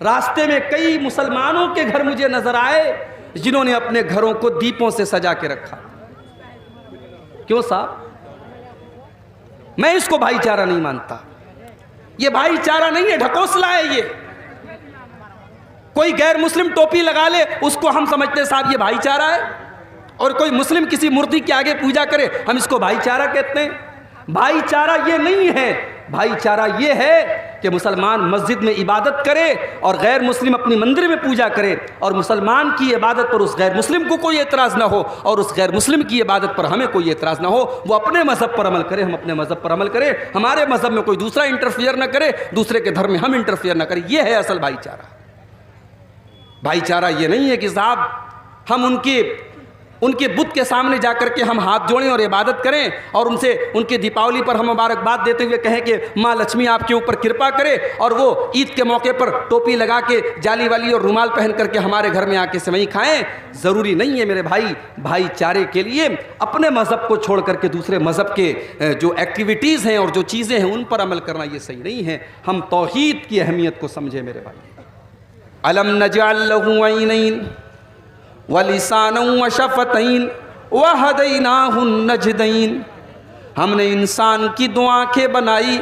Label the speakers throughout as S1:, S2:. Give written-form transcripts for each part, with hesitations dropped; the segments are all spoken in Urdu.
S1: راستے میں کئی مسلمانوں کے گھر مجھے نظر آئے جنہوں نے اپنے گھروں کو دیپوں سے سجا کے رکھا. کیوں صاحب؟ میں اس کو بھائی چارہ نہیں مانتا. یہ بھائی چارہ نہیں ہے، ڈھکوسلا ہے. یہ کوئی غیر مسلم ٹوپی لگا لے اس کو ہم سمجھتے صاحب یہ بھائی چارہ ہے، اور کوئی مسلم کسی مورتی کے آگے پوجا کرے ہم اس کو بھائی چارہ کہتے ہیں. بھائی چارہ یہ نہیں ہے. بھائی چارہ یہ ہے کہ مسلمان مسجد میں عبادت کرے اور غیر مسلم اپنی مندر میں پوجا کرے، اور مسلمان کی عبادت پر اس غیر مسلم کو کوئی اعتراض نہ ہو، اور اس غیر مسلم کی عبادت پر ہمیں کوئی اعتراض نہ ہو. وہ اپنے مذہب پر عمل کرے، ہم اپنے مذہب پر عمل کریں. ہمارے مذہب میں کوئی دوسرا انٹرفیئر نہ کرے، دوسرے کے دھرم میں ہم انٹرفیئر نہ کریں. یہ ہے اصل بھائی چارہ. بھائی چارہ یہ نہیں ہے کہ صاحب ہم ان کے بت کے سامنے جا کر کے ہم ہاتھ جوڑیں اور عبادت کریں، اور ان کے دیپاولی پر ہم مبارکباد دیتے ہوئے کہیں کہ ماں لکشمی آپ کے اوپر کرپا کرے، اور وہ عید کے موقع پر ٹوپی لگا کے جالی والی اور رومال پہن کر کے ہمارے گھر میں آ کے سوئی کھائیں. ضروری نہیں ہے میرے بھائی. بھائی چارے کے لیے اپنے مذہب کو چھوڑ کر کے دوسرے مذہب کے جو ایکٹیویٹیز ہیں اور جو چیزیں ہیں ان پر عمل کرنا یہ صحیح نہیں ہے. ہم توحید کی اہمیت کو سمجھیں میرے بھائی. الم نجعل له عینین وَلِسَانًا وَشَفَتَيْن وَهَدَيْنَاهُ النَّجْدَيْن. ہم نے انسان کی دو آنکھیں بنائی،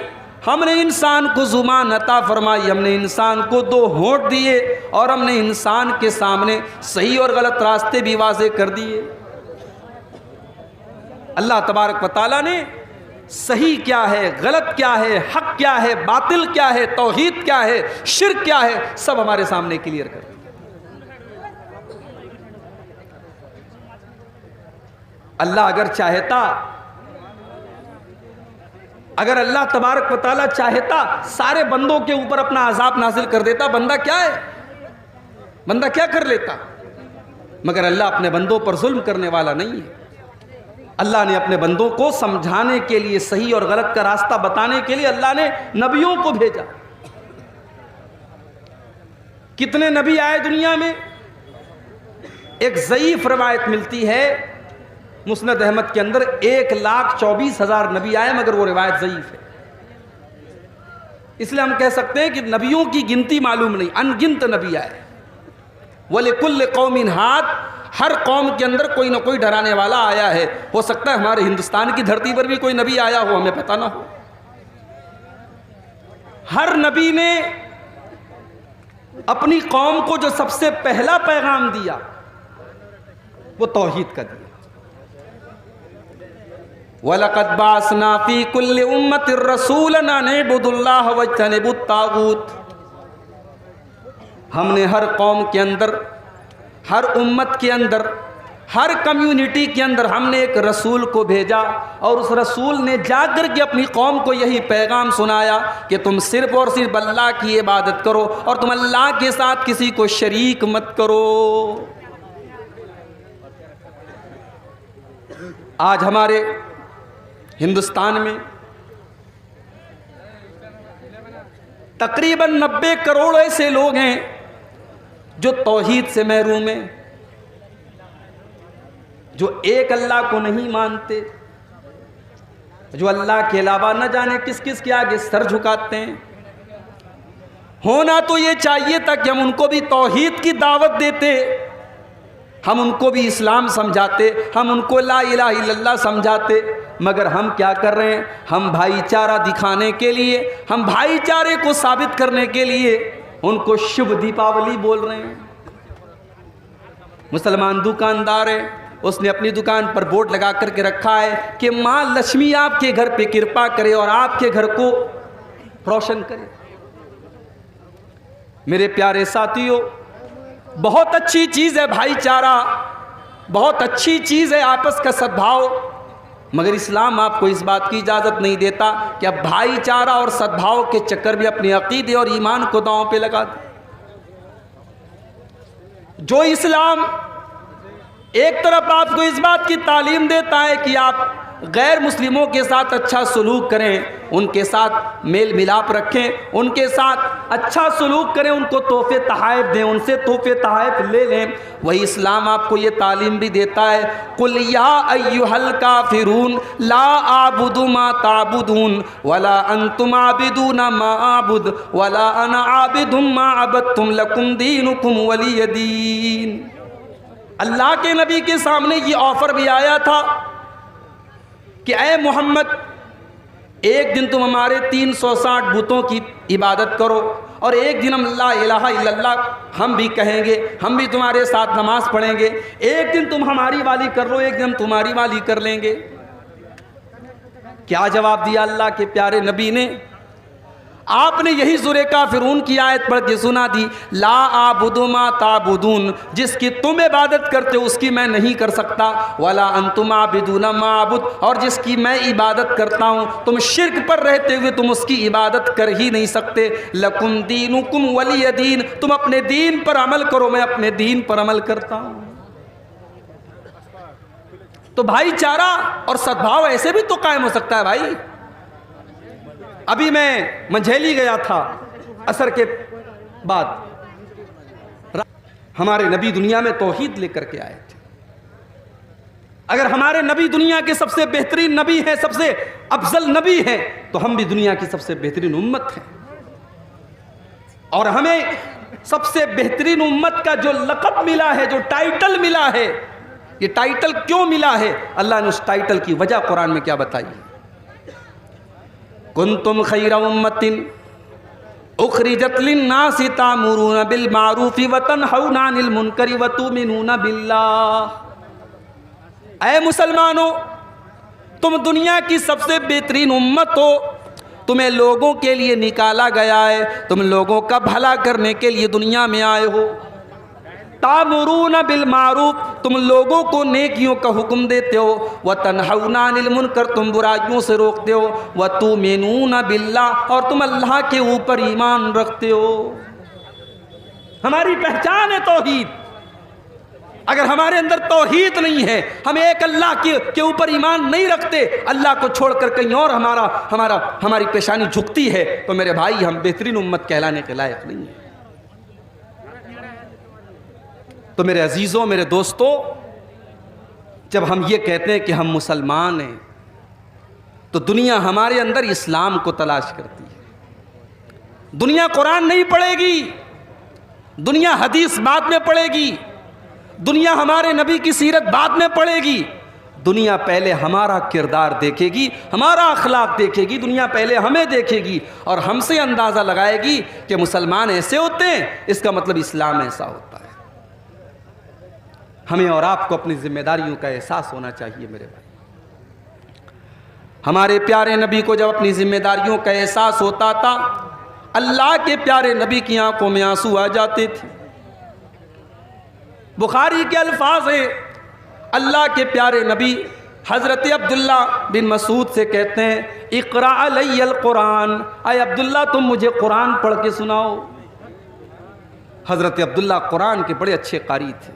S1: ہم نے انسان کو زبان عطا فرمائی، ہم نے انسان کو دو ہونٹ دیے، اور ہم نے انسان کے سامنے صحیح اور غلط راستے بھی واضح کر دیے. اللہ تبارک و تعالیٰ نے صحیح کیا ہے، غلط کیا ہے، حق کیا ہے، باطل کیا ہے، توحید کیا ہے، شرک کیا ہے، سب ہمارے سامنے کلیئر کر دیا. اللہ اگر اللہ تبارک و تعالیٰ چاہتا سارے بندوں کے اوپر اپنا عذاب نازل کر دیتا. بندہ کیا ہے؟ بندہ کیا کر لیتا؟ مگر اللہ اپنے بندوں پر ظلم کرنے والا نہیں ہے. اللہ نے اپنے بندوں کو سمجھانے کے لیے، صحیح اور غلط کا راستہ بتانے کے لیے اللہ نے نبیوں کو بھیجا. کتنے نبی آئے دنیا میں؟ ایک ضعیف روایت ملتی ہے مسند احمد کے اندر 1,24,000 نبی آئے، مگر وہ روایت ضعیف ہے. اس لیے ہم کہہ سکتے ہیں کہ نبیوں کی گنتی معلوم نہیں، ان گنت نبی آئے. وَلِكُلِّ قَوْمٍ ہَادٍ. ہر قوم کے اندر کوئی نہ کوئی ڈرانے والا آیا ہے. ہو سکتا ہے ہمارے ہندوستان کی دھرتی پر بھی کوئی نبی آیا ہو، ہمیں پتہ نہ ہو. ہر نبی نے اپنی قوم کو جو سب سے پہلا پیغام دیا وہ توحید کا دیا. وَلَقَدْ بَعَثْنَا فِي كُلِّ أُمَّةٍ رَسُولًا أَنِ اعْبُدُوا اللَّهَ وَاجْتَنِبُوا الطَّاغُوتَ. ہم نے ہر قوم کے اندر، ہر امت کے اندر، ہر کمیونٹی کے اندر ہم نے ایک رسول کو بھیجا، اور اس رسول نے جا کر کے اپنی قوم کو یہی پیغام سنایا کہ تم صرف اور صرف اللہ کی عبادت کرو، اور تم اللہ کے ساتھ کسی کو شریک مت کرو. آج ہمارے ہندوستان میں تقریباً 90 کروڑ ایسے لوگ ہیں جو توحید سے محروم ہیں، جو ایک اللہ کو نہیں مانتے، جو اللہ کے علاوہ نہ جانے کس کس کے آگے سر جھکاتے ہیں. ہونا تو یہ چاہیے تھا کہ ہم ان کو بھی توحید کی دعوت دیتے، ہم ان کو بھی اسلام سمجھاتے، ہم ان کو لا الہ الا اللہ سمجھاتے. مگر ہم کیا کر رہے ہیں؟ ہم بھائی چارہ دکھانے کے لیے، ہم بھائی چارے کو ثابت کرنے کے لیے ان کو شبھ دیپاولی بول رہے ہیں. مسلمان دکاندار ہے، اس نے اپنی دکان پر بورڈ لگا کر کے رکھا ہے کہ ماں لکشمی آپ کے گھر پہ کرپا کرے اور آپ کے گھر کو روشن کرے. میرے پیارے ساتھیوں، بہت اچھی چیز ہے بھائی چارہ، بہت اچھی چیز ہے آپس کا سدبھاؤ، مگر اسلام آپ کو اس بات کی اجازت نہیں دیتا کہ آپ بھائی چارہ اور سدبھاؤ کے چکر میں اپنے عقیدے اور ایمان کو داؤں پہ لگا دیں. جو اسلام ایک طرف آپ کو اس بات کی تعلیم دیتا ہے کہ آپ غیر مسلموں کے ساتھ اچھا سلوک کریں، ان کے ساتھ میل ملاپ رکھیں، ان کے ساتھ اچھا سلوک کریں، ان کو تحفے تحائف دیں، ان سے تحفے تحائف لے لیں۔ وہی اسلام آپ کو یہ تعلیم بھی دیتا ہے، قُلْ يَا أَيُّهَا الْكَافِرُونَ لَا أَعْبُدُ مَا تَعْبُدُونَ وَلَا أَنْتُمْ عَابِدُونَ مَا أَعْبُدُ وَلَا أَنَا عَابِدٌ مَا عَبَدتُّمْ لَكُمْ دِينُكُمْ وَلِيَ دِينِ۔ اللہ کے نبی کے سامنے یہ آفر بھی آیا تھا کہ اے محمد، ایک دن تم ہمارے 360 بتوں کی عبادت کرو، اور ایک دن ہم لا الہ الا اللہ ہم بھی کہیں گے، ہم بھی تمہارے ساتھ نماز پڑھیں گے، ایک دن تم ہماری والی کر لو، ایک دن ہم تمہاری والی کر لیں گے۔ کیا جواب دیا اللہ کے پیارے نبی نے؟ آپ نے یہی سورہ کافرون کی آیت پڑھ کے سنا دی، لا اعبد ما تعبدون، جس کی تم عبادت کرتے ہو اس کی میں نہیں کر سکتا، ولا انتم عابدون ما اعبد، اور جس کی میں عبادت کرتا ہوں تم شرک پر رہتے ہوئے تم اس کی عبادت کر ہی نہیں سکتے، لکم دینکم ولی دین، تم اپنے دین پر عمل کرو، میں اپنے دین پر عمل کرتا ہوں۔ تو بھائی چارہ اور سدبھاؤ ایسے بھی تو قائم ہو سکتا ہے بھائی۔ ابھی میں منجھیلی گیا تھا عصر کے بعد، ہمارے نبی دنیا میں توحید لے کر کے آئے تھے۔ اگر ہمارے نبی دنیا کے سب سے بہترین نبی ہیں، سب سے افضل نبی ہیں، تو ہم بھی دنیا کی سب سے بہترین امت ہیں، اور ہمیں سب سے بہترین امت کا جو لقب ملا ہے، جو ٹائٹل ملا ہے، یہ ٹائٹل کیوں ملا ہے؟ اللہ نے اس ٹائٹل کی وجہ قرآن میں کیا بتائی ہے؟ کنتم خیر امت اخرجت للناس تأمرون بالمعروف وتنہون عن المنکر وتؤمنون باللہ۔ اے مسلمانوں، تم دنیا کی سب سے بہترین امت ہو، تمہیں لوگوں کے لیے نکالا گیا ہے، تم لوگوں کا بھلا کرنے کے لیے دنیا میں آئے ہو۔ تامرون بالمعروف، تم لوگوں کو نیکیوں کا حکم دیتے ہو، وتنہون عن المنکر، تم برائیوں سے روکتے ہو، وتؤمنون باللہ، اور تم اللہ کے اوپر ایمان رکھتے ہو۔ ہماری پہچان ہے توحید۔ اگر ہمارے اندر توحید نہیں ہے، ہم ایک اللہ کے اوپر ایمان نہیں رکھتے، اللہ کو چھوڑ کر کہیں اور ہماری پیشانی جھکتی ہے، تو میرے بھائی ہم بہترین امت کہلانے کے لائق نہیں ہیں۔ تو میرے عزیزوں، میرے دوستوں، جب ہم یہ کہتے ہیں کہ ہم مسلمان ہیں، تو دنیا ہمارے اندر اسلام کو تلاش کرتی ہے۔ دنیا قرآن نہیں پڑھے گی، دنیا حدیث بعد میں پڑھے گی، دنیا ہمارے نبی کی سیرت بعد میں پڑھے گی، دنیا پہلے ہمارا کردار دیکھے گی، ہمارا اخلاق دیکھے گی، دنیا پہلے ہمیں دیکھے گی، اور ہم سے اندازہ لگائے گی کہ مسلمان ایسے ہوتے ہیں، اس کا مطلب اسلام ایسا ہوتا ہے۔ ہمیں اور آپ کو اپنی ذمہ داریوں کا احساس ہونا چاہیے میرے بھائی۔ ہمارے پیارے نبی کو جب اپنی ذمہ داریوں کا احساس ہوتا تھا، اللہ کے پیارے نبی کی آنکھوں میں آنسو آ جاتے تھے۔ بخاری کے الفاظ ہیں، اللہ کے پیارے نبی حضرت عبداللہ بن مسعود سے کہتے ہیں، اقرأ علی القرآن، اے عبداللہ تم مجھے قرآن پڑھ کے سناؤ۔ حضرت عبداللہ قرآن کے بڑے اچھے قاری تھے،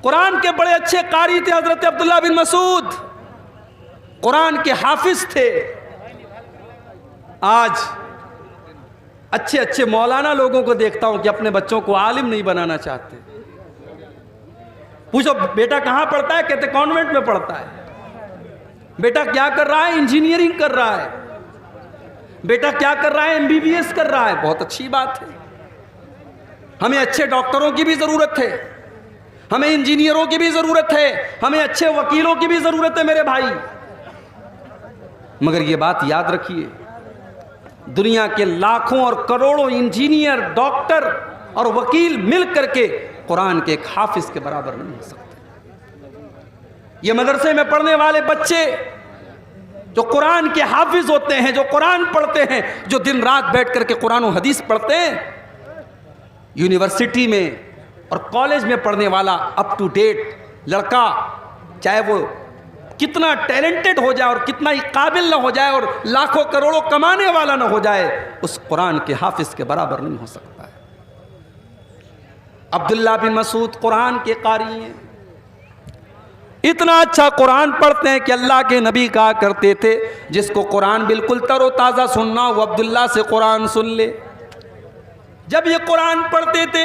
S1: قرآن کے بڑے اچھے قاری تھے حضرت عبداللہ بن مسعود، قرآن کے حافظ تھے۔ آج اچھے اچھے مولانا لوگوں کو دیکھتا ہوں کہ اپنے بچوں کو عالم نہیں بنانا چاہتے۔ پوچھو بیٹا کہاں پڑھتا ہے؟ کہتے کانوینٹ میں پڑھتا ہے۔ بیٹا کیا کر رہا ہے؟ انجینئرنگ کر رہا ہے۔ بیٹا کیا کر رہا ہے؟ MBBS کر رہا ہے۔ بہت اچھی بات ہے، ہمیں اچھے ڈاکٹروں کی بھی ضرورت ہے، ہمیں انجینئروں کی بھی ضرورت ہے، ہمیں اچھے وکیلوں کی بھی ضرورت ہے میرے بھائی۔ مگر یہ بات یاد رکھیے، دنیا کے لاکھوں اور کروڑوں انجینئر، ڈاکٹر اور وکیل مل کر کے قرآن کے ایک حافظ کے برابر نہیں ہو سکتے۔ یہ مدرسے میں پڑھنے والے بچے جو قرآن کے حافظ ہوتے ہیں، جو قرآن پڑھتے ہیں، جو دن رات بیٹھ کر کے قرآن و حدیث پڑھتے ہیں، یونیورسٹی میں اور کالج میں پڑھنے والا اپ ٹو ڈیٹ لڑکا، چاہے وہ کتنا ٹیلنٹڈ ہو جائے اور کتنا ہی قابل نہ ہو جائے اور لاکھوں کروڑوں کمانے والا نہ ہو جائے، اس قرآن کے حافظ کے برابر نہیں ہو سکتا ہے۔ عبداللہ بن مسعود قرآن کے قاری ہیں، اتنا اچھا قرآن پڑھتے ہیں کہ اللہ کے نبی کہا کرتے تھے جس کو قرآن بالکل تر و تازہ سننا وہ عبداللہ سے قرآن سن لے. جب یہ قرآن پڑھتے تھے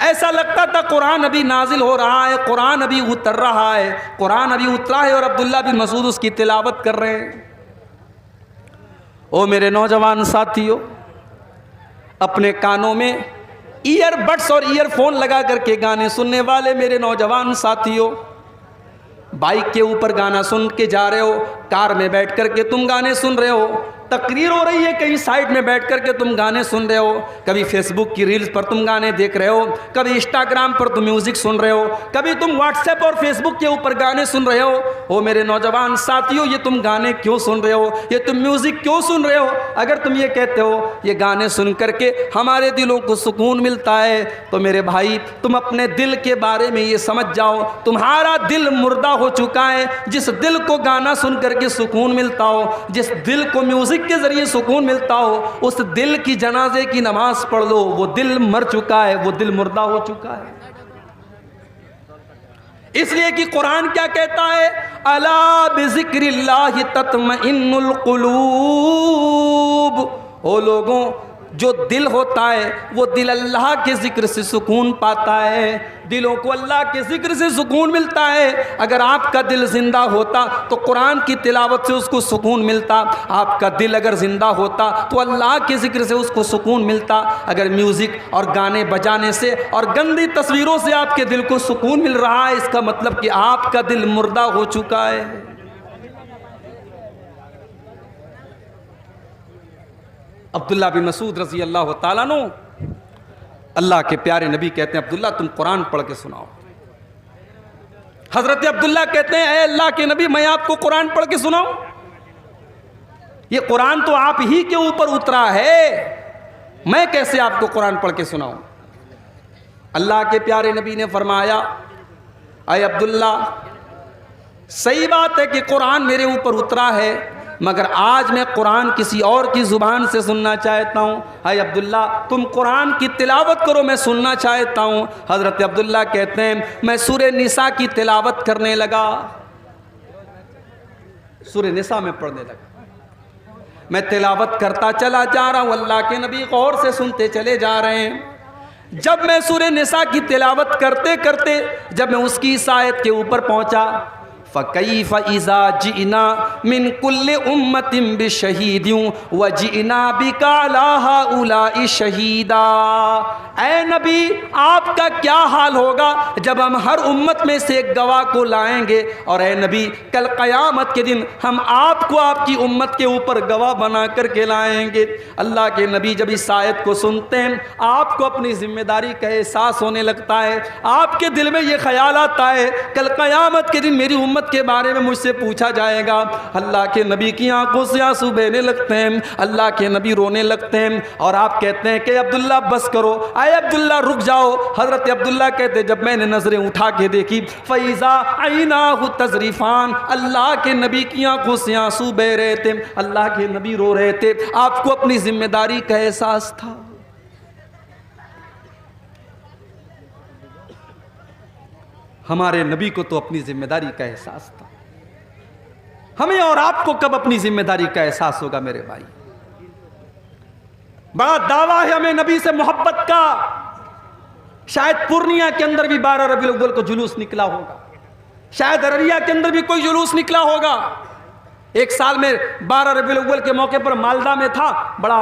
S1: ایسا لگتا تھا قرآن ابھی نازل ہو رہا ہے, قرآن ابھی اتر رہا ہے, قرآن ابھی اترا ہے اور عبداللہ بن مسعود اس کی تلاوت کر رہے ہیں. او میرے نوجوان ساتھیو, اپنے کانوں میں ایئر بڈس اور ایئر فون لگا کر کے گانے سننے والے میرے نوجوان ساتھیو, بائک کے اوپر گانا سن کے جا رہے ہو, کار میں بیٹھ کر کے تم گانے سن رہے ہو, تقریر ہو رہی ہے کہیں سائٹ میں بیٹھ کر کے تم گانے سن رہے ہو, کبھی فیس بک کی ریلز پر تم گانے دیکھ رہے ہو, کبھی انسٹاگرام پر تم میوزک سن رہے ہو, کبھی تم واٹس ایپ اور فیس بک کے اوپر گانے سن رہے ہو. او میرے نوجوان ساتھیو, یہ تم گانے کیوں سن رہے ہو, یہ تم میوزک کیوں سن رہے ہو؟ اگر تم یہ کہتے ہو یہ گانے سن کر کے ہمارے دلوں کو سکون ملتا ہے تو میرے بھائی تم اپنے دل کے بارے میں یہ سمجھ جاؤ تمہارا دل مردہ ہو چکا ہے. جس دل کو گانا سن کر کے سکون ملتا ہو, جس دل کو میوزک کے ذریعے سکون ملتا ہو, اس دل کی جنازے کی نماز پڑھ لو, وہ دل مر چکا ہے, وہ دل مردہ ہو چکا ہے. اس لیے کہ قرآن کیا کہتا ہے, الا بذکر اللہ تطمئن القلوب. او لوگوں, جو دل ہوتا ہے وہ دل اللہ کے ذکر سے سکون پاتا ہے, دلوں کو اللہ کے ذکر سے سکون ملتا ہے. اگر آپ کا دل زندہ ہوتا تو قرآن کی تلاوت سے اس کو سکون ملتا, آپ کا دل اگر زندہ ہوتا تو اللہ کے ذکر سے اس کو سکون ملتا. اگر میوزک اور گانے بجانے سے اور گندی تصویروں سے آپ کے دل کو سکون مل رہا ہے, اس کا مطلب کہ آپ کا دل مردہ ہو چکا ہے. عبداللہ بن مسعود رضی اللہ تعالیٰ عنہ, اللہ کے پیارے نبی کہتے ہیں عبداللہ تم قرآن پڑھ کے سناؤ. حضرت عبداللہ کہتے ہیں اے اللہ کے نبی میں آپ کو قرآن پڑھ کے سناؤں؟ یہ قرآن تو آپ ہی کے اوپر اترا ہے, میں کیسے آپ کو قرآن پڑھ کے سناؤں؟ اللہ کے پیارے نبی نے فرمایا اے عبداللہ صحیح بات ہے کہ قرآن میرے اوپر اترا ہے, مگر آج میں قرآن کسی اور کی زبان سے سننا چاہتا ہوں. اے عبداللہ تم قرآن کی تلاوت کرو, میں سننا چاہتا ہوں. حضرت عبداللہ کہتے ہیں میں سورہ نساء کی تلاوت کرنے لگا, سورہ نساء میں پڑھنے لگا, میں تلاوت کرتا چلا جا رہا ہوں, اللہ کے نبی غور سے سنتے چلے جا رہے ہیں. جب میں سورہ نساء کی تلاوت کرتے کرتے جب میں اس کی اس آیت کے اوپر پہنچا, فَكَيْفَ إِذَا جِئْنَا مِنْ كُلِّ أُمَّةٍ بِشَهِيدٍ وَجِئْنَا بِكَ عَلَىٰ هَٰؤُلَاءِ شَهِيدًا. اے نبی آپ کا کیا حال ہوگا جب ہم ہر امت میں سے ایک گواہ کو لائیں گے, اور اے نبی کل قیامت کے دن ہم آپ کو آپ کی امت کے اوپر گواہ بنا کر کے لائیں گے. اللہ کے نبی جب اس آیت کو سنتے ہیں آپ کو اپنی ذمہ داری کا احساس ہونے لگتا ہے, آپ کے دل میں یہ خیال آتا ہے کل قیامت کے دن میری امت کے بارے میں مجھ سے پوچھا جائے گا. اللہ کے نبی کی آنکھوں سے آنسو بہنے لگتے ہیں, اللہ کے نبی رونے لگتے ہیں, اور آپ کہتے ہیں کہ عبداللہ بس کرو, اے عبداللہ رک جاؤ. حضرت عبداللہ کہتے جب میں نے نظریں اٹھا کے دیکھی فَإِذَا عَيْنَاهُ تَذْرِفَانِ, اللہ کے نبی کی آنکھوں سے آنسو بہ رہے تھے, اللہ کے نبی رو رہے تھے. آپ کو اپنی ذمہ داری کا احساس تھا. ہمارے نبی کو تو اپنی ذمہ داری کا احساس تھا, ہمیں اور آپ کو کب اپنی ذمہ داری کا احساس ہوگا میرے بھائی؟ بڑا دعویٰ ہے ہمیں نبی سے محبت کا. شاید پورنیہ کے اندر بھی 12 ربیع الاول کو جلوس نکلا ہوگا, شاید ارریہ کے اندر بھی کوئی جلوس نکلا ہوگا. ایک سال میں 12 ربیع الاول کے موقع پر مالدہ میں تھا, بڑا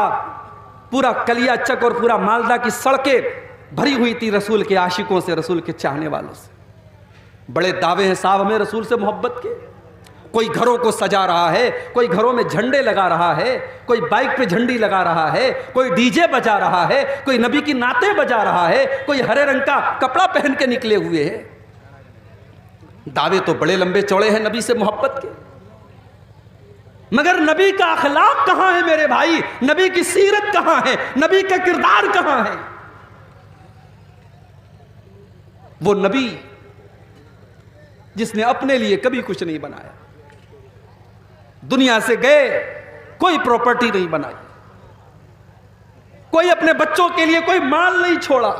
S1: پورا کلیا چک اور پورا مالدہ کی سڑکیں بھری ہوئی تھی رسول کے عاشقوں سے, رسول کے چاہنے والوں سے. بڑے دعوے ہیں صاحب ہمیں رسول سے محبت کے. کوئی گھروں کو سجا رہا ہے, کوئی گھروں میں جھنڈے لگا رہا ہے, کوئی بائک پہ جھنڈی لگا رہا ہے, کوئی ڈی جے بجا رہا ہے, کوئی نبی کی نعتیں بجا رہا ہے, کوئی ہرے رنگ کا کپڑا پہن کے نکلے ہوئے ہے. دعوے تو بڑے لمبے چوڑے ہیں نبی سے محبت کے, مگر نبی کا اخلاق کہاں ہے میرے بھائی؟ نبی کی سیرت کہاں ہے؟ نبی کا کردار کہاں ہے؟ وہ نبی جس نے اپنے لیے کبھی کچھ نہیں بنایا, دنیا سے گئے کوئی پراپرٹی نہیں بنائی, کوئی اپنے بچوں کے لیے کوئی مال نہیں چھوڑا,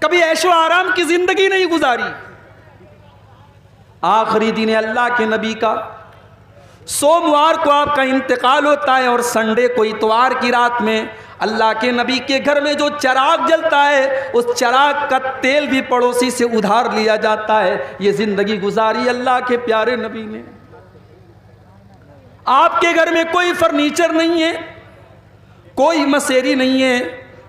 S1: کبھی عیش و آرام کی زندگی نہیں گزاری. آخری دن اللہ کے نبی کا، سوموار کو آپ کا انتقال ہوتا ہے، اور سنڈے کو اتوار کی رات میں اللہ کے نبی کے گھر میں جو چراغ جلتا ہے اس چراغ کا تیل بھی پڑوسی سے ادھار لیا جاتا ہے۔ یہ زندگی گزاری اللہ کے پیارے نبی نے۔ آپ کے گھر میں کوئی فرنیچر نہیں ہے، کوئی مسیری نہیں ہے،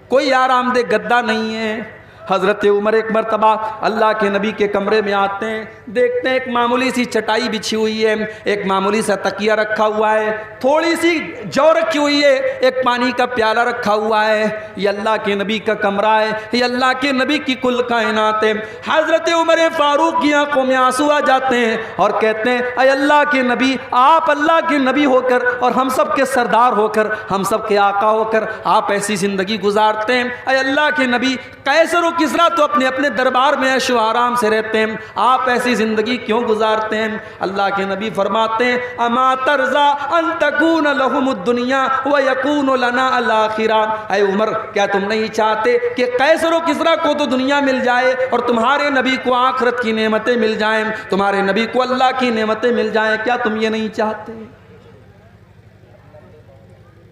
S1: کوئی آرام دہ گدا نہیں ہے۔ حضرت عمر ایک مرتبہ اللہ کے نبی کے کمرے میں آتے ہیں، دیکھتے ہیں ایک معمولی سی چٹائی بچھی ہوئی ہے، ایک معمولی سا تکیہ رکھا ہوا ہے، تھوڑی سی جو رکھی ہوئی ہے، ایک پانی کا پیالہ رکھا ہوا ہے۔ یہ اللہ کے نبی کا کمرہ ہے، یہ اللہ کے نبی کی کل کائنات ہے۔ حضرت عمر فاروق کی آنکھوں میں آنسو آ جاتے ہیں اور کہتے ہیں اے اللہ کے نبی، آپ اللہ کے نبی ہو کر اور ہم سب کے سردار ہو کر، ہم سب کے آقا ہو کر آپ ایسی زندگی گزارتے ہیں۔ اے اللہ کے نبی، قیصر و کسریٰ تو اپنے اپنے دربار میں عیش و آرام سے رہتے ہیں، آپ ایسی زندگی کیوں گزارتے ہیں؟ اللہ کے نبی فرماتے ہیں اما ترضا ان تکون لہم الدنیا ویکون لنا الاخرہ۔ اے عمر، کیا تم نہیں چاہتے کہ قیصر و کسریٰ کو تو دنیا مل جائے اور تمہارے نبی کو آخرت کی نعمتیں مل جائیں، تمہارے نبی کو اللہ کی نعمتیں مل جائیں؟ کیا تم یہ نہیں چاہتے؟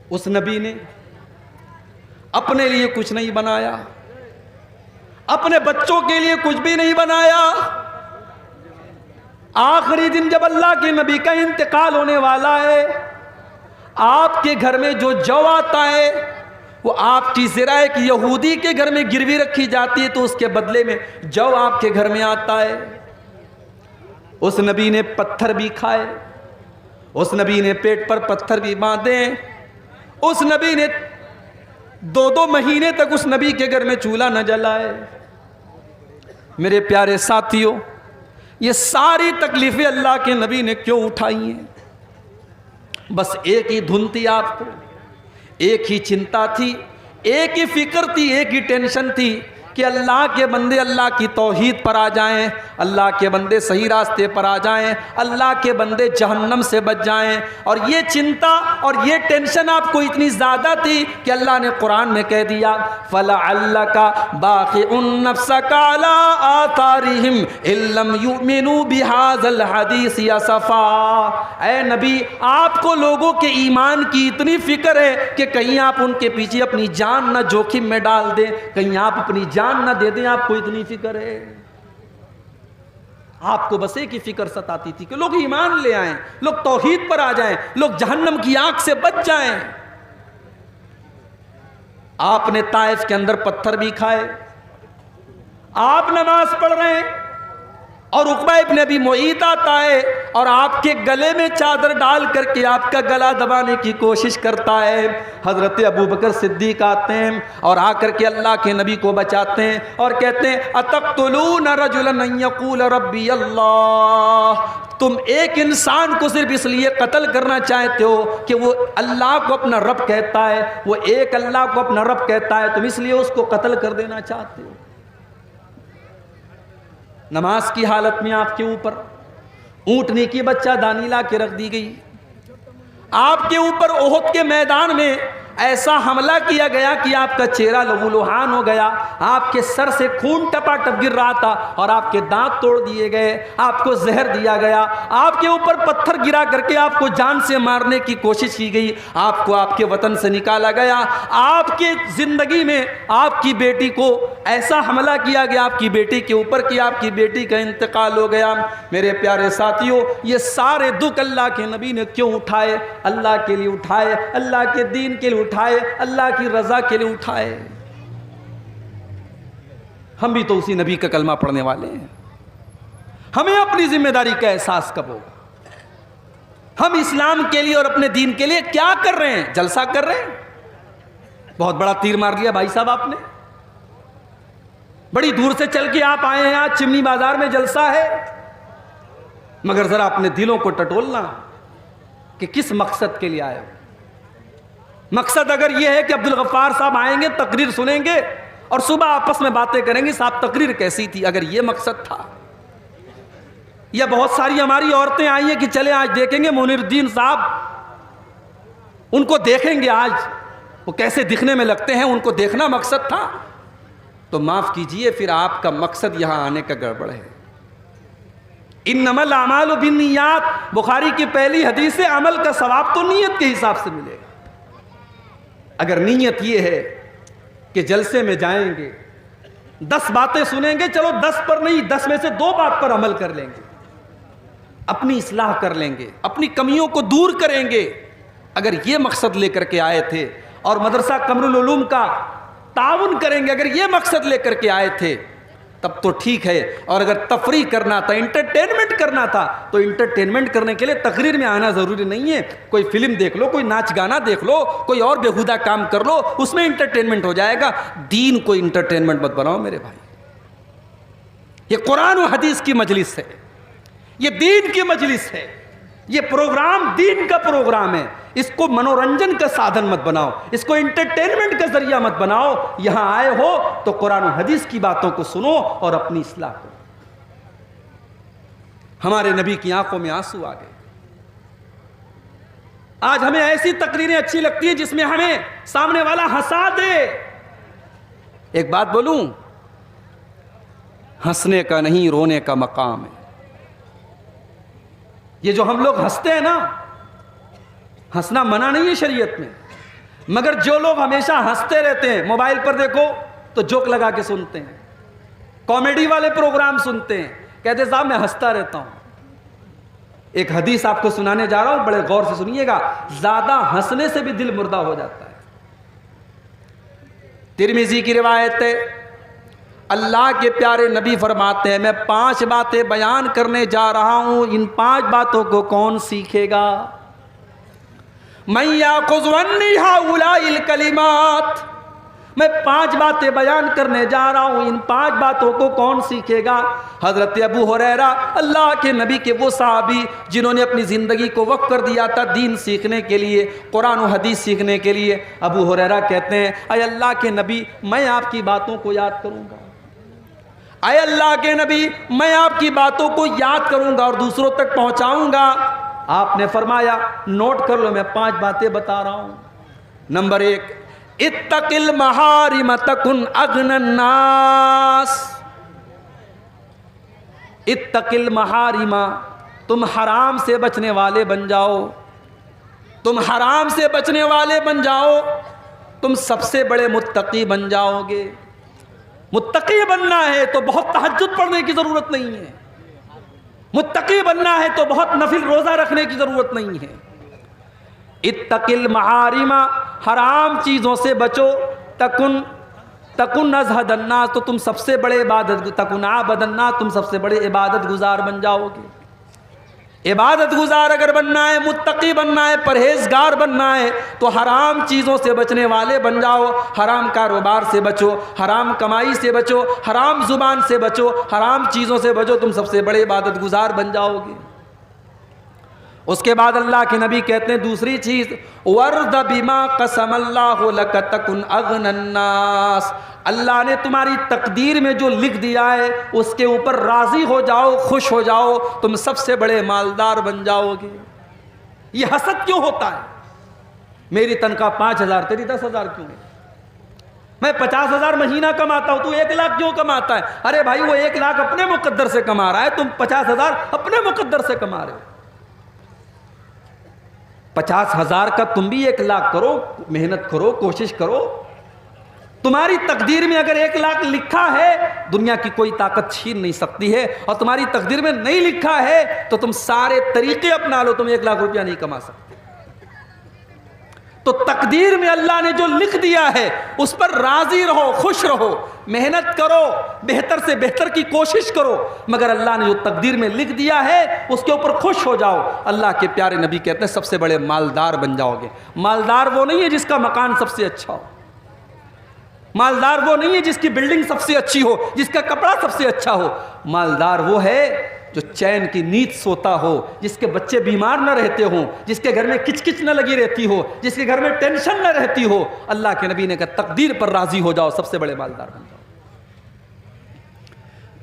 S1: اس نبی نے اپنے لیے کچھ نہیں بنایا، اپنے بچوں کے لیے کچھ بھی نہیں بنایا۔ آخری دن جب اللہ کے نبی کا انتقال ہونے والا ہے، آپ کے گھر میں جو جو آتا ہے وہ آپ کی ذرا ایک یہودی کے گھر میں گروی رکھی جاتی ہے تو اس کے بدلے میں جو آپ کے گھر میں آتا ہے۔ اس نبی نے پتھر بھی کھائے، اس نبی نے پیٹ پر پتھر بھی باندھے، اس نبی نے 2 مہینے تک اس نبی کے گھر میں چولہا نہ جلائے۔ میرے پیارے ساتھیوں، یہ ساری تکلیفیں اللہ کے نبی نے کیوں اٹھائی ہیں؟ بس ایک ہی دھن تھی آپ کو، ایک ہی چنتا تھی، ایک ہی فکر تھی، ایک ہی ٹینشن تھی کہ اللہ کے بندے اللہ کی توحید پر آ جائیں، اللہ کے بندے صحیح راستے پر آ جائیں، اللہ کے بندے جہنم سے بچ جائیں۔ اور یہ چنتا اور یہ ٹینشن آپ کو اتنی زیادہ تھی کہ اللہ نے قرآن میں کہہ دیا فَلَعَلَّكَ بَاخِعٌ نَفْسَكَ عَلَىٰ آثَارِهِمْ إِن لَّمْ يُؤْمِنُوا بِهَٰذَا الْحَدِيثِ أَسَفًا۔ اے نبی، آپ کو لوگوں کے ایمان کی اتنی فکر ہے کہ کہیں آپ ان کے پیچھے اپنی جان نہ جوخم میں ڈال دیں، کہیں آپ اپنی جان نہ دے دیں، آپ کو اتنی فکر ہے۔ آپ کو بس ایک ہی فکر ستاتی تھی کہ لوگ ایمان لے آئیں، لوگ توحید پر آ جائیں، لوگ جہنم کی آگ سے بچ جائیں۔ آپ نے طائف کے اندر پتھر بھی کھائے، آپ نماز پڑھ رہے ہیں اور عقبہ ابن ابی معیط آتا ہے اور آپ کے گلے میں چادر ڈال کر کے آپ کا گلا دبانے کی کوشش کرتا ہے۔ حضرت ابوبکر صدیق آتے ہیں اور آ کر کے اللہ کے نبی کو بچاتے ہیں اور کہتے ہیں اتقتلون رجلا ان یقول ربی اللہ، تم ایک انسان کو صرف اس لیے قتل کرنا چاہتے ہو کہ وہ اللہ کو اپنا رب کہتا ہے، وہ ایک اللہ کو اپنا رب کہتا ہے، تم اس لیے اس کو قتل کر دینا چاہتے ہو۔ نماز کی حالت میں آپ کے اوپر اونٹنی کی بچہ دانی لا کے رکھ دی گئی، آپ کے اوپر احد کے میدان میں ایسا حملہ کیا گیا کہ آپ کا چہرہ لہو لہان ہو گیا، آپ کے سر سے خون ٹپا ٹپ گر رہا تھا اور آپ کے دانت توڑ دیے گئے، آپ کو زہر دیا گیا، آپ کے اوپر پتھر گرا کر کے آپ کو جان سے مارنے کی کوشش کی گئی، آپ کو آپ کے وطن سے نکالا گیا، آپ کی زندگی میں آپ کی بیٹی کو ایسا حملہ کیا گیا آپ کی بیٹی کے اوپر کہ آپ کی بیٹی کا انتقال ہو گیا۔ میرے پیارے ساتھیوں، یہ سارے دکھ اللہ کے نبی نے کیوں اٹھائے؟ اللہ کے لیے اٹھائے، اللہ کے دین کے لیے اٹھائے، اللہ کی رضا کے لیے اٹھائے۔ ہم بھی تو اسی نبی کا کلمہ پڑھنے والے ہیں، ہمیں اپنی ذمہ داری کا احساس کب ہوگا؟ ہم اسلام کے لیے اور اپنے دین کے لیے کیا کر رہے ہیں؟ جلسہ کر رہے ہیں؟ بہت بڑا تیر مار لیا بھائی صاحب آپ نے، بڑی دور سے چل کے آپ آئے ہیں، آج چمنی بازار میں جلسہ ہے، مگر ذرا اپنے دلوں کو ٹٹولنا کہ کس مقصد کے لیے آئے ہو۔ مقصد اگر یہ ہے کہ عبدالغفار صاحب آئیں گے، تقریر سنیں گے اور صبح آپس میں باتیں کریں گے صاحب تقریر کیسی تھی، اگر یہ مقصد تھا، یا بہت ساری ہماری عورتیں آئی ہیں کہ چلے آج دیکھیں گے منیر الدین صاحب، ان کو دیکھیں گے آج وہ کیسے دکھنے میں لگتے ہیں، ان کو دیکھنا مقصد تھا، تو معاف کیجئے پھر آپ کا مقصد یہاں آنے کا گڑبڑ ہے۔ انما الاعمال بالنیات، بخاری کی پہلی حدیث ہے عمل کا ثواب تو نیت کے حساب سے ملے گا۔ اگر نیت یہ ہے کہ جلسے میں جائیں گے 10 باتیں سنیں گے، چلو 10 پر نہیں 10 میں سے 2 بات پر عمل کر لیں گے، اپنی اصلاح کر لیں گے، اپنی کمیوں کو دور کریں گے، اگر یہ مقصد لے کر کے آئے تھے اور مدرسہ قمر العلوم کا تعاون کریں گے، اگر یہ مقصد لے کر کے آئے تھے تب تو ٹھیک ہے، اور اگر تفریح کرنا تھا، انٹرٹینمنٹ کرنا تھا تو انٹرٹینمنٹ کرنے کے لیے تقریر میں آنا ضروری نہیں ہے، کوئی فلم دیکھ لو، کوئی ناچ گانا دیکھ لو، کوئی اور بےہودہ کام کر لو، اس میں انٹرٹینمنٹ ہو جائے گا۔ دین کو انٹرٹینمنٹ مت بناؤ میرے بھائی، یہ قرآن و حدیث کی مجلس ہے، یہ دین کی مجلس ہے، یہ پروگرام دین کا پروگرام ہے، اس کو منورنجن کا سادھن مت بناؤ، اس کو انٹرٹینمنٹ کا ذریعہ مت بناؤ۔ یہاں آئے ہو تو قرآن و حدیث کی باتوں کو سنو اور اپنی اصلاح کرو۔ ہمارے نبی کی آنکھوں میں آنسو آ گئے۔ آج ہمیں ایسی تقریریں اچھی لگتی ہیں جس میں ہمیں سامنے والا ہنسا دے۔ ایک بات بولوں، ہنسنے کا نہیں رونے کا مقام ہے۔ یہ جو ہم لوگ ہنستے ہیں نا، ہنسنا منع نہیں ہے شریعت میں، مگر جو لوگ ہمیشہ ہنستے رہتے ہیں، موبائل پر دیکھو تو جوک لگا کے سنتے ہیں، کامیڈی والے پروگرام سنتے ہیں، کہتے صاحب میں ہنستا رہتا ہوں۔ ایک حدیث آپ کو سنانے جا رہا ہوں، بڑے غور سے سنیے گا، زیادہ ہنسنے سے بھی دل مردہ ہو جاتا ہے۔ ترمذی کی روایت ہے، اللہ کے پیارے نبی فرماتے ہیں میں 5 باتیں بیان کرنے جا رہا ہوں، ان 5 باتوں کو کون سیکھے گا؟ من یاخذ عنی ہؤلاء الکلمات، میں 5 باتیں بیان کرنے جا رہا ہوں، ان 5 باتوں کو کون سیکھے گا؟ حضرت ابو ہریرہ، اللہ کے نبی کے وہ صحابی جنہوں نے اپنی زندگی کو وقف کر دیا تھا دین سیکھنے کے لیے، قرآن و حدیث سیکھنے کے لیے، ابو ہریرہ کہتے ہیں اے اللہ کے نبی میں آپ کی باتوں کو یاد کروں گا، اے اللہ کے نبی میں آپ کی باتوں کو یاد کروں گا اور دوسروں تک پہنچاؤں گا۔ آپ نے فرمایا نوٹ کر لو، میں 5 باتیں بتا رہا ہوں۔ نمبر 1، اتق المحارم تکن اغنى الناس، اتق المحارم، تم حرام سے بچنے والے بن جاؤ، تم حرام سے بچنے والے بن جاؤ، تم سب سے بڑے متقی بن جاؤ گے۔ متقی بننا ہے تو بہت تہجد پڑھنے کی ضرورت نہیں ہے، متقی بننا ہے تو بہت نفل روزہ رکھنے کی ضرورت نہیں ہے۔ اتق المحارم، حرام چیزوں سے بچو، تکن ازہد الناس، تو تم سب سے بڑے تکن عابد الناس، تم سب سے بڑے عبادت گزار بن جاؤ گے۔ عبادت گزار اگر بننا ہے، متقی بننا ہے، پرہیزگار بننا ہے تو حرام چیزوں سے بچنے والے بن جاؤ، حرام کاروبار سے بچو، حرام کمائی سے بچو، حرام زبان سے بچو، حرام چیزوں سے بچو، تم سب سے بڑے عبادت گزار بن جاؤ گے۔ اس کے بعد اللہ کے نبی کہتے ہیں دوسری چیز، وَرْضَ بِمَا قَسَمَ اللَّهُ لَكَ تَكُنْ أَغْنَى النَّاسِ، اللہ نے تمہاری تقدیر میں جو لکھ دیا ہے اس کے اوپر راضی ہو جاؤ، خوش ہو جاؤ، تم سب سے بڑے مالدار بن جاؤ گے۔ یہ حسد کیوں ہوتا ہے؟ میری تنخواہ 5,000 تیری 10,000 کیوں ہے؟ میں 50,000 مہینہ کماتا ہوں، تو 1 لاکھ کیوں کماتا ہے؟ ارے بھائی وہ 1 لاکھ اپنے مقدر سے کما رہا ہے، تم 50,000 اپنے مقدر سے کما رہے ہو۔ 50,000 کا تم بھی 1 لاکھ کرو، محنت کرو، کوشش کرو۔ تمہاری تقدیر میں اگر 1 لاکھ لکھا ہے دنیا کی کوئی طاقت چھین نہیں سکتی ہے، اور تمہاری تقدیر میں نہیں لکھا ہے تو تم سارے طریقے اپنا لو، تم 1 لاکھ روپیہ نہیں کما سکتے۔ تو تقدیر میں اللہ نے جو لکھ دیا ہے اس پر راضی رہو، خوش رہو، محنت کرو، بہتر سے بہتر کی کوشش کرو، مگر اللہ نے جو تقدیر میں لکھ دیا ہے اس کے اوپر خوش ہو جاؤ۔ اللہ کے پیارے نبی کہتے ہیں سب سے بڑے مالدار بن جاؤ گے۔ مالدار وہ نہیں ہے جس کا مکان سب سے اچھا ہو، مالدار وہ نہیں ہے جس کی بلڈنگ سب سے اچھی ہو، جس کا کپڑا سب سے اچھا ہو۔ مالدار وہ ہے جو چین کی نیند سوتا ہو، جس کے بچے بیمار نہ رہتے ہوں، جس کے گھر میں کچ کچ نہ لگی رہتی ہو، جس کے گھر میں ٹینشن نہ رہتی ہو۔ اللہ کے نبی نے کہا تقدیر پر راضی ہو جاؤ، سب سے بڑے مالدار بن جاؤ۔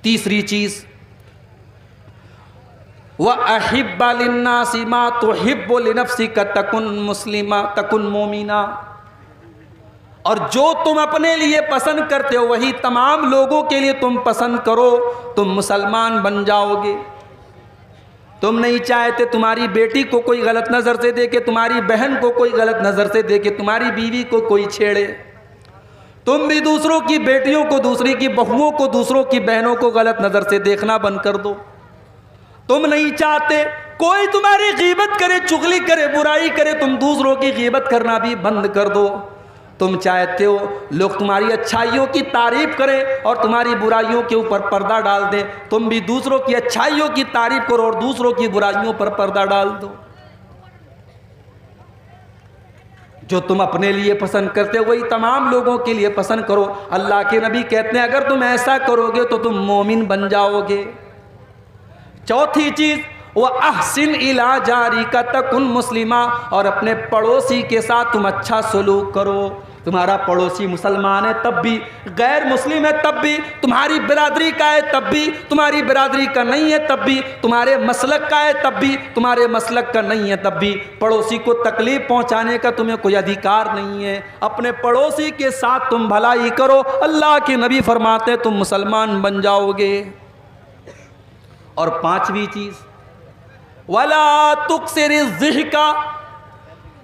S1: تیسری چیز، وَأَحِبَّ لِلنَّاسِ مَا تُحِبُّ لِنَفْسِكَ تَكُنْ مُسْلِمًا تَكُنْ مُؤْمِنًا، اور جو تم اپنے لیے پسند کرتے ہو وہی تمام لوگوں کے لیے تم پسند کرو، تم مسلمان بن جاؤ گے۔ تم نہیں چاہتے تمہاری بیٹی کو کوئی غلط نظر سے دیکھے، تمہاری بہن کو کوئی غلط نظر سے دیکھے، تمہاری بیوی کو کوئی چھیڑے۔ تم بھی دوسروں کی بیٹیوں کو، دوسری کی بہوؤں کو، دوسروں کی بہنوں کو غلط نظر سے دیکھنا بند کر دو۔ تم نہیں چاہتے کوئی تمہاری غیبت کرے، چغلی کرے، برائی کرے، تم دوسروں کی غیبت کرنا بھی بند کر دو۔ تم چاہتے ہو لوگ تمہاری اچھائیوں کی تعریف کریں اور تمہاری برائیوں کے اوپر پردہ ڈال دیں، تم بھی دوسروں کی اچھائیوں کی تعریف کرو اور دوسروں کی برائیوں پر پردہ ڈال دو۔ جو تم اپنے لیے پسند کرتے ہو وہی تمام لوگوں کے لیے پسند کرو۔ اللہ کے نبی کہتے ہیں اگر تم ایسا کرو گے تو تم مومن بن جاؤ گے۔ چوتھی چیز، وَأَحْسِنْ إِلَىٰ جَارِكَ تَكُنْ مُسْلِمًا، اور اپنے پڑوسی کے ساتھ تم اچھا سلوک کرو۔ تمہارا پڑوسی مسلمان ہے تب بھی، غیر مسلم ہے تب بھی، تمہاری برادری کا ہے تب بھی، تمہاری برادری کا نہیں ہے تب بھی، تمہارے مسلک کا ہے تب بھی، تمہارے مسلک کا نہیں ہے تب بھی، پڑوسی کو تکلیف پہنچانے کا تمہیں کوئی ادھیکار نہیں ہے۔ اپنے پڑوسی کے ساتھ تم بھلائی کرو، اللہ کے نبی فرماتے ہیں تم مسلمان بن جاؤ گے۔ اور پانچویں چیز، وَلَا تُكْثِرِ الضِّحْكَ،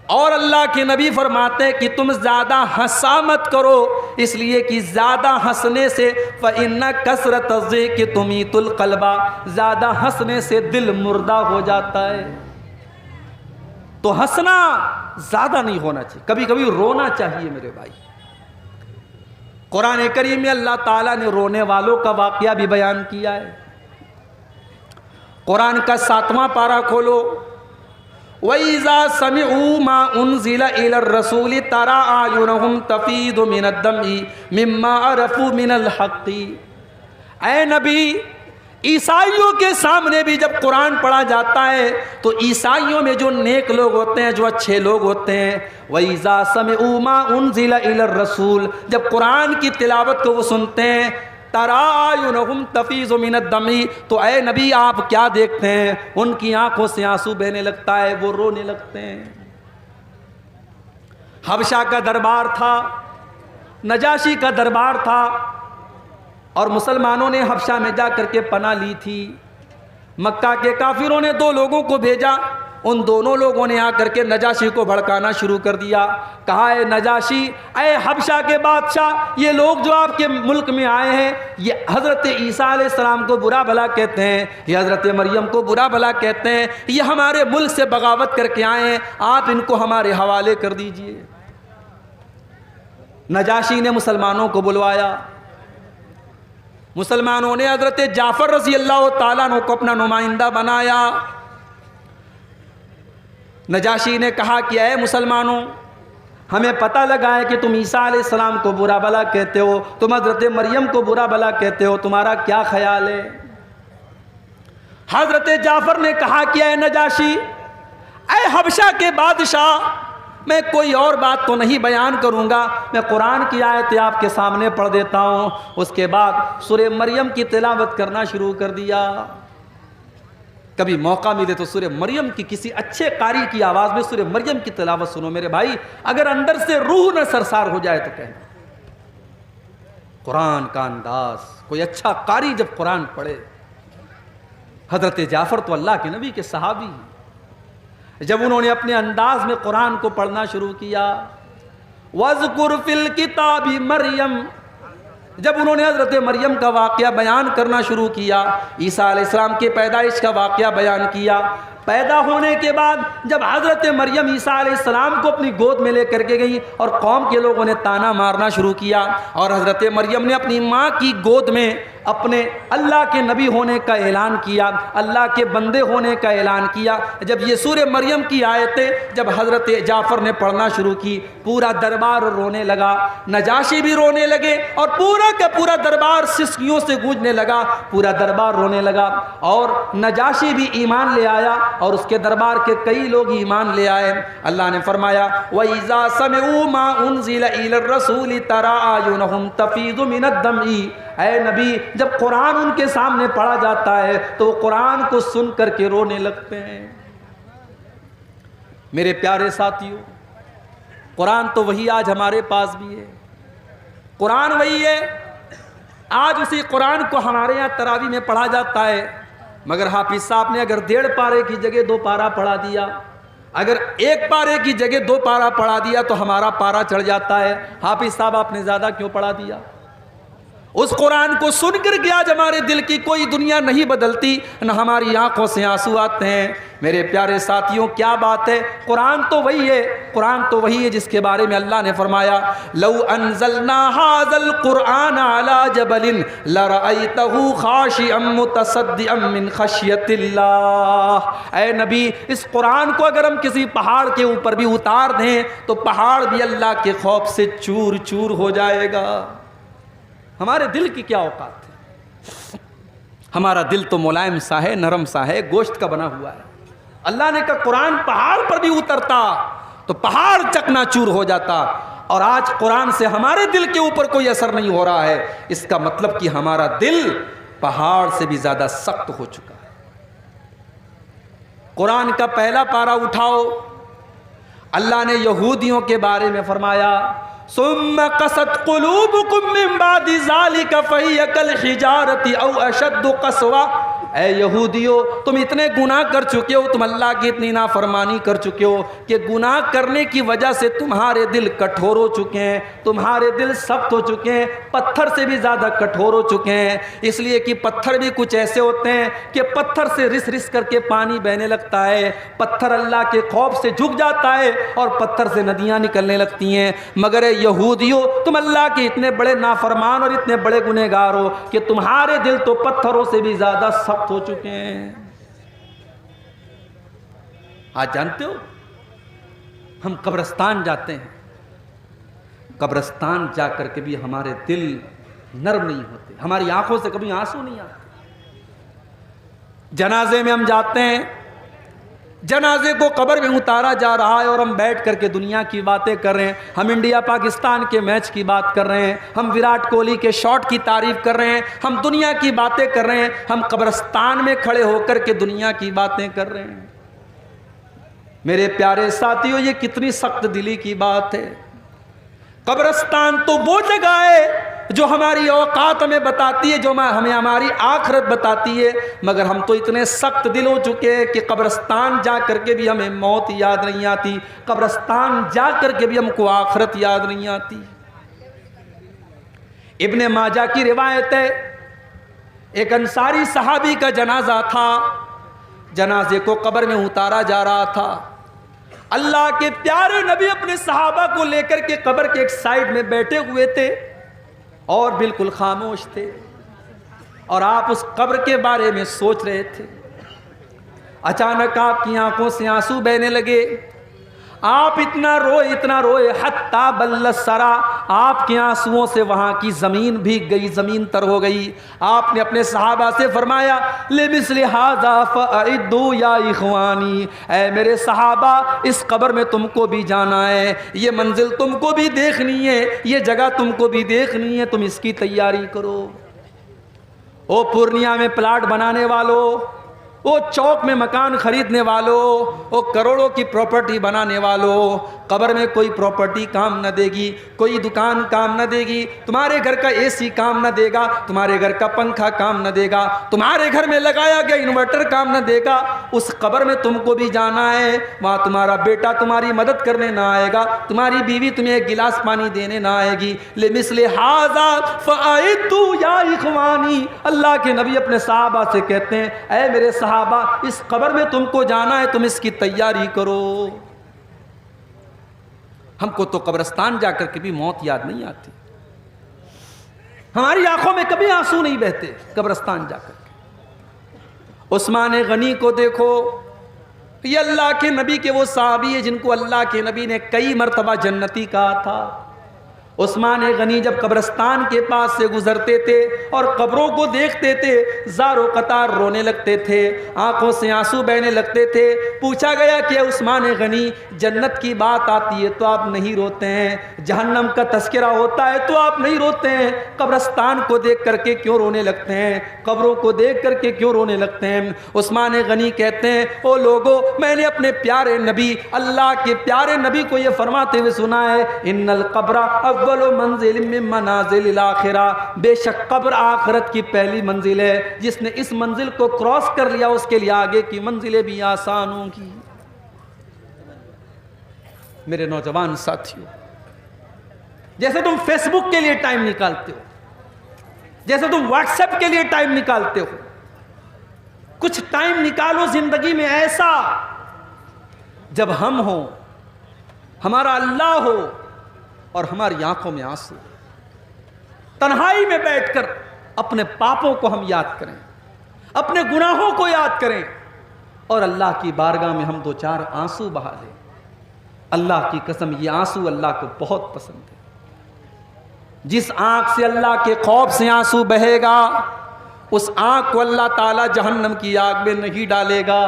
S1: اور اللہ کے نبی فرماتے ہیں کہ تم زیادہ ہنسا مت کرو، اس لیے کہ زیادہ ہنسنے سے فَإِنَّ كَثْرَةَ الضِّحْكِ تُمِيتُ الْقَلْبَ، زیادہ ہنسنے سے دل مردہ ہو جاتا ہے۔ تو ہنسنا زیادہ نہیں ہونا چاہیے، کبھی کبھی رونا چاہیے میرے بھائی۔ قرآن کریم میں اللہ تعالیٰ نے رونے والوں کا واقعہ بھی بیان کیا ہے۔ قرآن کا 7واں پارہ کھولو، وَإِذَا سَمِعُوا مَا أُنزِلَ إِلَى الرَّسُولِ تَرَىٰ أَعْيُنَهُمْ تَفِيضُ مِنَ الدَّمْعِ مِمَّا عَرَفُوا مِنَ الْحَقِّ، اے نبی عیسائیوں کے سامنے بھی جب قرآن پڑھا جاتا ہے تو عیسائیوں میں جو نیک لوگ ہوتے ہیں، جو اچھے لوگ ہوتے ہیں، وَإِذَا سَمِعُوا مَا أُنزِلَ إِلَى الرَّسُولِ، جب قرآن کی تلاوت کو وہ سنتے ہیں، تَرَىٰ أَعْيُنَهُمْ تَفِيضُ مِنَ الدَّمْعِ، تو اے نبی آپ کیا دیکھتے ہیں؟ ان کی آنکھوں سے آنسو بہنے لگتا ہے، وہ رونے لگتے ہیں۔ حبشہ کا دربار تھا، نجاشی کا دربار تھا، اور مسلمانوں نے حبشہ میں جا کر کے پناہ لی تھی۔ مکہ کے کافروں نے 2 لوگوں کو بھیجا، ان دونوں لوگوں نے آ کر کے نجاشی کو بھڑکانا شروع کر دیا۔ کہا اے نجاشی، اے حبشہ کے بادشاہ، یہ لوگ جو آپ کے ملک میں آئے ہیں یہ حضرت عیسیٰ علیہ السلام کو برا بھلا کہتے ہیں، یہ حضرت مریم کو برا بھلا کہتے ہیں، یہ ہمارے ملک سے بغاوت کر کے آئے ہیں، آپ ان کو ہمارے حوالے کر دیجئے۔ نجاشی نے مسلمانوں کو بلوایا، مسلمانوں نے حضرت جعفر رضی اللہ تعالیٰ عنہ کو اپنا نمائندہ بنایا۔ نجاشی نے کہا کہ اے مسلمانوں، ہمیں پتہ لگا ہے کہ تم عیسیٰ علیہ السلام کو برا بھلا کہتے ہو، تم حضرت مریم کو برا بھلا کہتے ہو، تمہارا کیا خیال ہے؟ حضرت جعفر نے کہا کہ اے نجاشی، اے حبشہ کے بادشاہ، میں کوئی اور بات تو نہیں بیان کروں گا، میں قرآن کی آیتیں آپ کے سامنے پڑھ دیتا ہوں۔ اس کے بعد سورہ مریم کی تلاوت کرنا شروع کر دیا۔ کبھی موقع ملے تو سورہ مریم کی کسی اچھے قاری کی آواز میں سورہ مریم کی تلاوت سنو میرے بھائی، اگر اندر سے روح نہ سرسار ہو جائے تو کہنا۔ قرآن کا انداز، کوئی اچھا قاری جب قرآن پڑھے۔ حضرت جعفر تو اللہ کے نبی کے صحابی ہیں، جب انہوں نے اپنے انداز میں قرآن کو پڑھنا شروع کیا، وَاذْكُرْ فِي الْكِتَابِ مَرْيَمَ، جب انہوں نے حضرت مریم کا واقعہ بیان کرنا شروع کیا، عیسیٰ علیہ السلام کے پیدائش کا واقعہ بیان کیا، پیدا ہونے کے بعد جب حضرت مریم عیسیٰ علیہ السلام کو اپنی گود میں لے کر کے گئی اور قوم کے لوگوں نے تانا مارنا شروع کیا، اور حضرت مریم نے اپنی ماں کی گود میں اپنے اللہ کے نبی ہونے کا اعلان کیا، اللہ کے بندے ہونے کا اعلان کیا، جب یہ سورہ مریم کی آیتیں جب حضرت جعفر نے پڑھنا شروع کی، پورا دربار رونے لگا، نجاشی بھی رونے لگے، اور پورا کا پورا دربار سسکیوں سے گونجنے لگا، پورا دربار رونے لگا، اور نجاشی بھی ایمان لے آیا اور اس کے دربار کے کئی لوگ ایمان لے آئے۔ اللہ نے فرمایا وَإِذَا سَمِعُوا مَا أُنزِلَ إِلَى الرَّسُولِ تَرَىٰ أَعْيُنَهُمْ تَفِيضُ مِنَ الدَّمْعِ، اے نبی جب قرآن ان کے سامنے پڑھا جاتا ہے تو وہ قرآن کو سن کر کے رونے لگتے ہیں۔ میرے پیارے ساتھیوں، قرآن تو وہی آج ہمارے پاس بھی ہے، قرآن وہی ہے، آج اسی قرآن کو ہمارے یہاں تراویح میں پڑھا جاتا ہے، مگر حافظ صاحب نے اگر 1.5 پارے کی جگہ 2 پارا پڑھا دیا، اگر 1 پارے کی جگہ 2 پارا پڑھا دیا تو ہمارا پارا چڑھ جاتا ہے۔ حافظ صاحب آپ نے زیادہ کیوں پڑھا دیا؟ اس قرآن کو سن کر کے آج ہمارے دل کی کوئی دنیا نہیں بدلتی، نہ ہماری آنکھوں سے آنسو آتے ہیں۔ میرے پیارے ساتھیوں، کیا بات ہے! قرآن تو وہی ہے، قرآن تو وہی ہے جس کے بارے میں اللہ نے فرمایا لو انزلنا هذا القرآن على جبل لرأيته خاشعا متصدعا من خشیۃ اللہ۔ اے نبی، اس قرآن کو اگر ہم کسی پہاڑ کے اوپر بھی اتار دیں تو پہاڑ بھی اللہ کے خوف سے چور چور ہو جائے گا۔ ہمارے دل کی کیا اوقات ہے؟ ہمارا دل تو ملائم سا ہے، نرم سا ہے، گوشت کا بنا ہوا ہے۔ اللہ نے کہا قرآن پہاڑ پر بھی اترتا تو پہاڑ چکنا چور ہو جاتا، اور آج قرآن سے ہمارے دل کے اوپر کوئی اثر نہیں ہو رہا ہے۔ اس کا مطلب کہ ہمارا دل پہاڑ سے بھی زیادہ سخت ہو چکا ہے۔ قرآن کا پہلا پارہ اٹھاؤ، اللہ نے یہودیوں کے بارے میں فرمایا ثم قست قلوبكم من بعد ذلك فهي كالحجارة او اشد قسوة۔ اے یہودیو، تم اتنے گناہ کر چکے ہو، تم اللہ کی اتنی نافرمانی کر چکے ہو کہ گناہ کرنے کی وجہ سے تمہارے دل کٹھور ہو چکے ہیں، تمہارے دل سخت ہو چکے ہیں، پتھر سے بھی زیادہ کٹھور ہو چکے ہیں۔ اس لیے کہ پتھر بھی کچھ ایسے ہوتے ہیں کہ پتھر سے رس رس کر کے پانی بہنے لگتا ہے، پتھر اللہ کے خوف سے جھک جاتا ہے اور پتھر سے ندیاں نکلنے لگتی ہیں۔ مگر اے یہودیو، تم اللہ کے اتنے بڑے نافرمان اور اتنے بڑے گنہگار ہو کہ تمہارے دل تو پتھروں سے بھی زیادہ سخت ہو چکے ہیں۔ آج جانتے ہو، ہم قبرستان جاتے ہیں، قبرستان جا کر کے بھی ہمارے دل نرم نہیں ہوتے، ہماری آنکھوں سے کبھی آنسو نہیں آتے۔ جنازے میں ہم جاتے ہیں، جنازے کو قبر میں اتارا جا رہا ہے اور ہم بیٹھ کر کے دنیا کی باتیں کر رہے ہیں، ہم انڈیا پاکستان کے میچ کی بات کر رہے ہیں، ہم وراٹ کوہلی کے شاٹ کی تعریف کر رہے ہیں، ہم دنیا کی باتیں کر رہے ہیں، ہم قبرستان میں کھڑے ہو کر کے دنیا کی باتیں کر رہے ہیں۔ میرے پیارے ساتھیو، یہ کتنی سخت دلی کی بات ہے۔ قبرستان تو وہ جگہ ہے جو ہماری اوقات ہمیں بتاتی ہے، جو ہمیں ہماری آخرت بتاتی ہے، مگر ہم تو اتنے سخت دل ہو چکے ہیں کہ قبرستان جا کر کے بھی ہمیں موت یاد نہیں آتی، قبرستان جا کر کے بھی ہم کو آخرت یاد نہیں آتی۔ ابن ماجہ کی روایت ہے، ایک انصاری صحابی کا جنازہ تھا، جنازے کو قبر میں اتارا جا رہا تھا۔ اللہ کے پیارے نبی اپنے صحابہ کو لے کر کے قبر کے ایک سائیڈ میں بیٹھے ہوئے تھے اور بالکل خاموش تھے، اور آپ اس قبر کے بارے میں سوچ رہے تھے۔ اچانک آپ کی آنکھوں سے آنسو بہنے لگے، آپ اتنا روئے حتی بل الثری، آپ کے آنسوؤں سے وہاں کی زمین بھیگ گئی، زمین تر ہو گئی۔ آپ نے اپنے صحابہ سے فرمایا لمثل ھذا فاعدوا یا اخوانی، اے میرے صحابہ، اس قبر میں تم کو بھی جانا ہے، یہ منزل تم کو بھی دیکھنی ہے، یہ جگہ تم کو بھی دیکھنی ہے، تم اس کی تیاری کرو۔ او پورنیہ میں پلاٹ بنانے والوں، وہ چوک میں مکان خریدنے والوں، وہ کروڑوں کی پراپرٹی بنانے والوں، قبر میں کوئی پراپرٹی کام نہ دے گی، کوئی دکان کام نہ دے گی، تمہارے گھر کا اے سی کام نہ دے گا، تمہارے گھر کا پنکھا کام نہ دے گا، تمہارے گھر میں لگایا گیا انورٹر کام نہ دے گا۔ اس قبر میں تم کو بھی جانا ہے، وہاں تمہارا بیٹا تمہاری مدد کرنے نہ آئے گا، تمہاری بیوی تمہیں ایک گلاس پانی دینے نہ آئے گی۔ لمثل ھذا فاعدوا یا اخوانی، اللہ کے نبی اپنے صحابہ سے کہتے ہیں اے میرے صحابہ، اس قبر میں تم کو جانا ہے، تم اس کی تیاری کرو۔ ہم کو تو قبرستان جا کر کے بھی موت یاد نہیں آتی، ہماری آنکھوں میں کبھی آنسو نہیں بہتے قبرستان جا کر کے۔ عثمان غنی کو دیکھو، یہ اللہ کے نبی کے وہ صحابی ہیں جن کو اللہ کے نبی نے کئی مرتبہ جنتی کہا تھا۔ عثمان غنی جب قبرستان کے پاس سے گزرتے تھے اور قبروں کو دیکھتے تھے، زار و قطار رونے لگتے تھے، آنکھوں سے آنسو بہنے لگتے تھے۔ پوچھا گیا کہ عثمان غنی، جنت کی بات آتی ہے تو آپ نہیں روتے ہیں، جہنم کا تذکرہ ہوتا ہے تو آپ نہیں روتے ہیں، قبرستان کو دیکھ کر کے کیوں رونے لگتے ہیں، قبروں کو دیکھ کر کے کیوں رونے لگتے ہیں؟ عثمان غنی کہتے ہیں او لوگو، میں نے اپنے پیارے نبی، اللہ کے پیارے نبی کو یہ فرماتے ہوئے سنا ہے ان القبر اول منزل من منازل الاخرہ، بے شک قبر آخرت کی پہلی منزل ہے، جس نے اس منزل کو کراس کر لیا اس کے لیے آگے کی منزلیں بھی آسان ہوں گی۔ میرے نوجوان ساتھیوں، جیسے تم فیس بک کے لیے ٹائم نکالتے ہو، جیسے تم واٹس ایپ کے لیے ٹائم نکالتے ہو، کچھ ٹائم نکالو زندگی میں ایسا جب ہم ہوں، ہمارا اللہ ہو اور ہماری آنکھوں میں آنسو، تنہائی میں بیٹھ کر اپنے پاپوں کو ہم یاد کریں، اپنے گناہوں کو یاد کریں اور اللہ کی بارگاہ میں ہم دو چار آنسو بہا لیں۔ اللہ کی قسم یہ آنسو اللہ کو بہت پسند ہے۔ جس آنکھ سے اللہ کے خوف سے آنسو بہے گا اس آنکھ کو اللہ تعالیٰ جہنم کی آگ میں نہیں ڈالے گا۔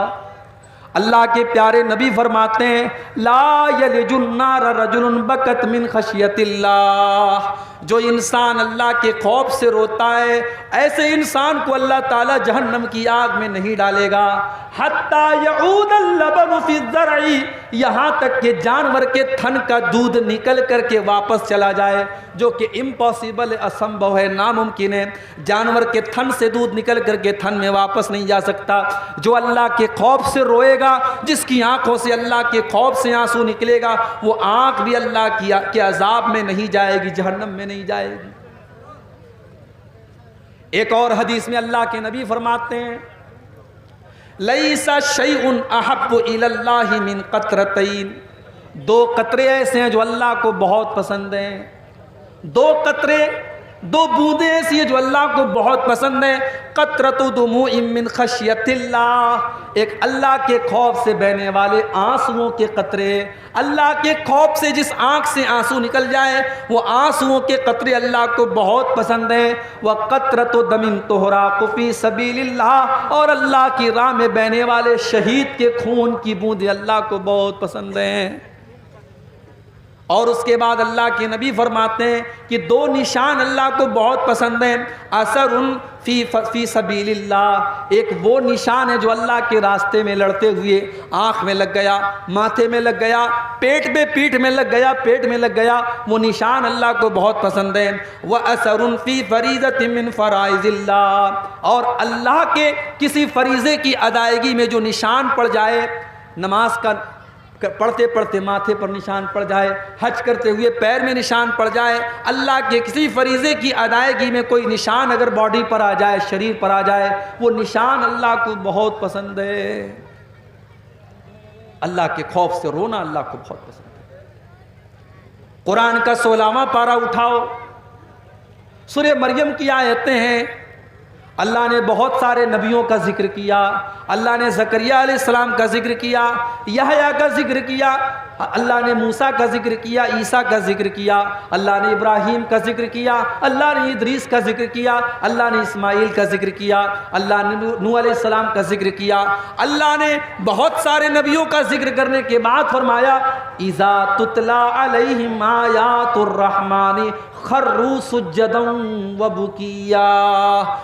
S1: اللہ کے پیارے نبی فرماتے ہیں لا یلج النار رجل بکت من خشیت اللہ، جو انسان اللہ کے خوف سے روتا ہے ایسے انسان کو اللہ تعالیٰ جہنم کی آگ میں نہیں ڈالے گا۔ حتی یعود اللبن فی الزرع، یہاں تک کہ جانور کے تھن کا دودھ نکل کر کے واپس چلا جائے، جو کہ امپاسبل ہے، اسمبھو ہے، ناممکن ہے۔ جانور کے تھن سے دودھ نکل کر کے تھن میں واپس نہیں جا سکتا۔ جو اللہ کے خوف سے روئے گا، جس کی آنکھوں سے اللہ کے خوف سے آنسو نکلے گا، وہ آنکھ بھی اللہ کے عذاب میں نہیں جائے گی، جہنم میں نہیں جائے گی۔ ایک اور حدیث میں اللہ کے نبی فرماتے ہیں لیس شیء احب الی اللہ من قطرتین، دو قطرے ایسے ہیں جو اللہ کو بہت پسند ہیں، دو قطرے، دو بوندیں ایسی ہیں جو اللہ کو بہت پسند ہیں۔ قطرۃ دموع من خشیت اللہ، ایک اللہ کے خوف سے بہنے والے آنسوؤں کے قطرے، اللہ کے خوف سے جس آنکھ سے آنسو نکل جائے وہ آنسوؤں کے قطرے اللہ کو بہت پسند ہیں۔ وقطرۃ دم تحراق فی سبیل اللہ، اور اللہ کی راہ میں بہنے والے شہید کے خون کی بوندیں اللہ کو بہت پسند ہیں۔ اور اس کے بعد اللہ کے نبی فرماتے ہیں کہ دو نشان اللہ کو بہت پسند ہیں، اثر فی سبیل اللہ، ایک وہ نشان ہے جو اللہ کے راستے میں لڑتے ہوئے آنکھ میں لگ گیا، ماتھے میں لگ گیا، پیٹ میں، پیٹھ میں لگ گیا، پیٹ میں لگ گیا، وہ نشان اللہ کو بہت پسند ہے۔ وَأَثَرٌ فِي فَرِيضَةٍ مِّن فَرَائِضِ اللَّهِ، اور اللہ کے کسی فریضے کی ادائیگی میں جو نشان پڑ جائے، نماز کا پڑھتے پڑھتے ماتھے پر نشان پڑ جائے، حج کرتے ہوئے پیر میں نشان پڑ جائے، اللہ کے کسی فریضے کی ادائیگی میں کوئی نشان اگر باڈی پر آ جائے، شریر پر آ جائے، وہ نشان اللہ کو بہت پسند ہے۔ اللہ کے خوف سے رونا اللہ کو بہت پسند ہے۔ قرآن کا 16واں پارہ اٹھاؤ، سورہ مریم کی آیتیں ہیں۔ اللہ نے بہت سارے نبیوں کا ذکر کیا، اللہ نے زکریا علیہ السلام کا ذکر کیا، یحییٰ کا ذکر کیا، اللہ نے موسیٰ کا ذکر کیا، عیسیٰ کا ذکر کیا، اللہ نے ابراہیم کا ذکر کیا، اللہ نے ادریس کا ذکر کیا، اللہ نے اسماعیل کا ذکر کیا، اللہ نے نوح علیہ السلام کا ذکر کیا۔ اللہ نے بہت سارے نبیوں کا ذکر کرنے کے بعد فرمایا اذا تتلی علیہم آیات الرحمن خروا سجدا وبکیا۔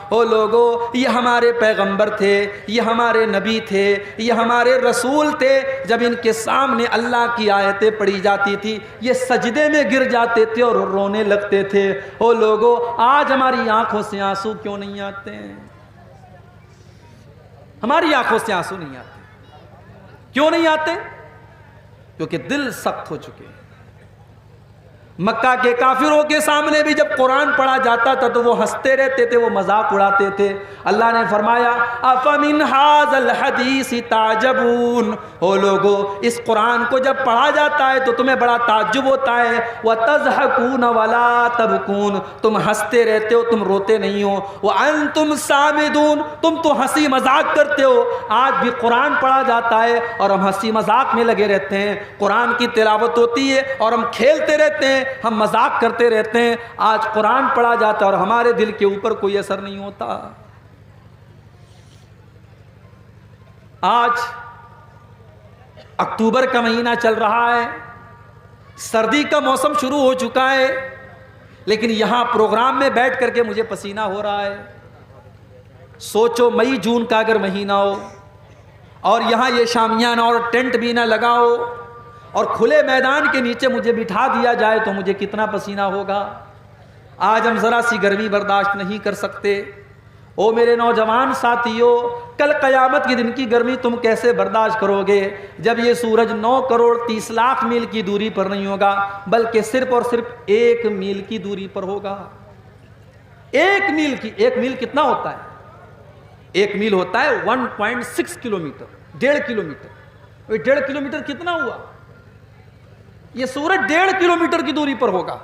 S1: او لوگو، یہ ہمارے پیغمبر تھے، یہ ہمارے نبی تھے، یہ ہمارے رسول تھے، جب ان کے سامنے اللہ کی آیتیں پڑھی جاتی تھی یہ سجدے میں گر جاتے تھے اور رونے لگتے تھے۔ او لوگو، آج ہماری آنکھوں سے آنسو کیوں نہیں آتے ہیں؟ ہماری آنکھوں سے آنسو نہیں آتے، کیوں نہیں آتے؟ کیونکہ دل سخت ہو چکے ہیں۔ مکہ کے کافروں کے سامنے بھی جب قرآن پڑھا جاتا تھا تو وہ ہنستے رہتے تھے، وہ مذاق اڑاتے تھے۔ اللہ نے فرمایا افمن ھذا الحدیث تعجبون، او لوگو، اس قرآن کو جب پڑھا جاتا ہے تو تمہیں بڑا تعجب ہوتا ہے، وتضحکون ولا تبکون، تم ہنستے رہتے ہو، تم روتے نہیں ہو، وانتم سامدون، تم تو ہنسی مذاق کرتے ہو۔ آج بھی قرآن پڑھا جاتا ہے اور ہم ہنسی مذاق میں لگے رہتے ہیں، قرآن کی تلاوت ہوتی ہے اور ہم کھیلتے رہتے ہیں، ہم مذاق کرتے رہتے ہیں۔ آج قرآن پڑھا جاتا ہے اور ہمارے دل کے اوپر کوئی اثر نہیں ہوتا۔ آج اکتوبر کا مہینہ چل رہا ہے، سردی کا موسم شروع ہو چکا ہے، لیکن یہاں پروگرام میں بیٹھ کر کے مجھے پسینہ ہو رہا ہے۔ سوچو مئی جون کا اگر مہینہ ہو اور یہاں یہ شامیانہ اور ٹینٹ بھی نہ لگا ہو اور کھلے میدان کے نیچے مجھے بٹھا دیا جائے تو مجھے کتنا پسینہ ہوگا. آج ہم ذرا سی گرمی برداشت نہیں کر سکتے. او میرے نوجوان ساتھیوں، کل قیامت کے دن کی گرمی تم کیسے برداشت کرو گے جب یہ سورج 9,30,00,000 میل کی دوری پر نہیں ہوگا بلکہ صرف اور صرف 1 میل کی دوری پر ہوگا. 1 میل کتنا ہوتا ہے؟ 1 میل ہوتا ہے 1.6 کلومیٹر، 1.5 کلومیٹر. 1.5 کلومیٹر کتنا ہوا؟ یہ سورج 1.5 کلومیٹر کی دوری پر ہوگا.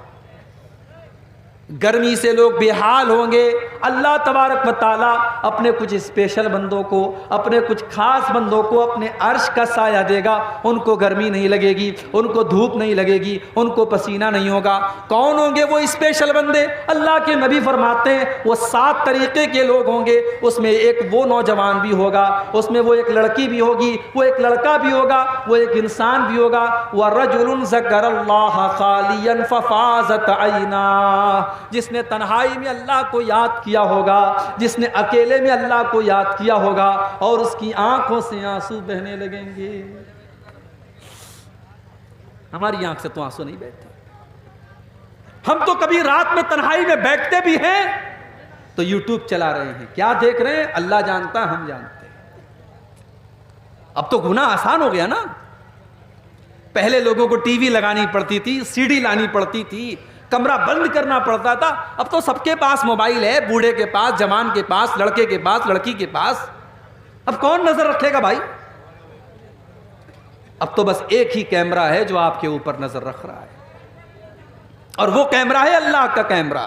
S1: گرمی سے لوگ بے حال ہوں گے. اللہ تبارک و تعالیٰ اپنے کچھ اسپیشل بندوں کو، اپنے کچھ خاص بندوں کو اپنے عرش کا سایہ دے گا. ان کو گرمی نہیں لگے گی، ان کو دھوپ نہیں لگے گی، ان کو پسینہ نہیں ہوگا. کون ہوں گے وہ اسپیشل بندے؟ اللہ کے نبی فرماتے ہیں وہ 7 طریقے کے لوگ ہوں گے. اس میں ایک وہ نوجوان بھی ہوگا، اس میں وہ ایک لڑکی بھی ہوگی، وہ ایک لڑکا بھی ہوگا، وہ ایک انسان بھی ہوگا. وَرَجُلٌ ذَكَرَ اللَّهَ خَالِيًا فَفَاضَتْ عَيْنَاهُ، جس نے تنہائی میں اللہ کو یاد کیا ہوگا، جس نے اکیلے میں اللہ کو یاد کیا ہوگا اور اس کی آنکھوں سے آنسو بہنے لگیں گے. ہماری آنکھ سے تو آنسو نہیں بہتے. ہم تو کبھی رات میں تنہائی میں بیٹھتے بھی ہیں تو یوٹیوب چلا رہے ہیں. کیا دیکھ رہے ہیں اللہ جانتا ہے، ہم جانتے ہیں. اب تو گناہ آسان ہو گیا نا. پہلے لوگوں کو ٹی وی لگانی پڑتی تھی، سی ڈی لانی پڑتی تھی، کمرہ بند کرنا پڑتا تھا. اب تو سب کے پاس موبائل ہے، بوڑھے کے پاس، جوان کے پاس، لڑکے کے پاس، لڑکی کے پاس. اب کون نظر رکھے گا بھائی؟ اب تو بس ایک ہی کیمرہ ہے جو آپ کے اوپر نظر رکھ رہا ہے، اور وہ کیمرہ ہے اللہ کا کیمرہ.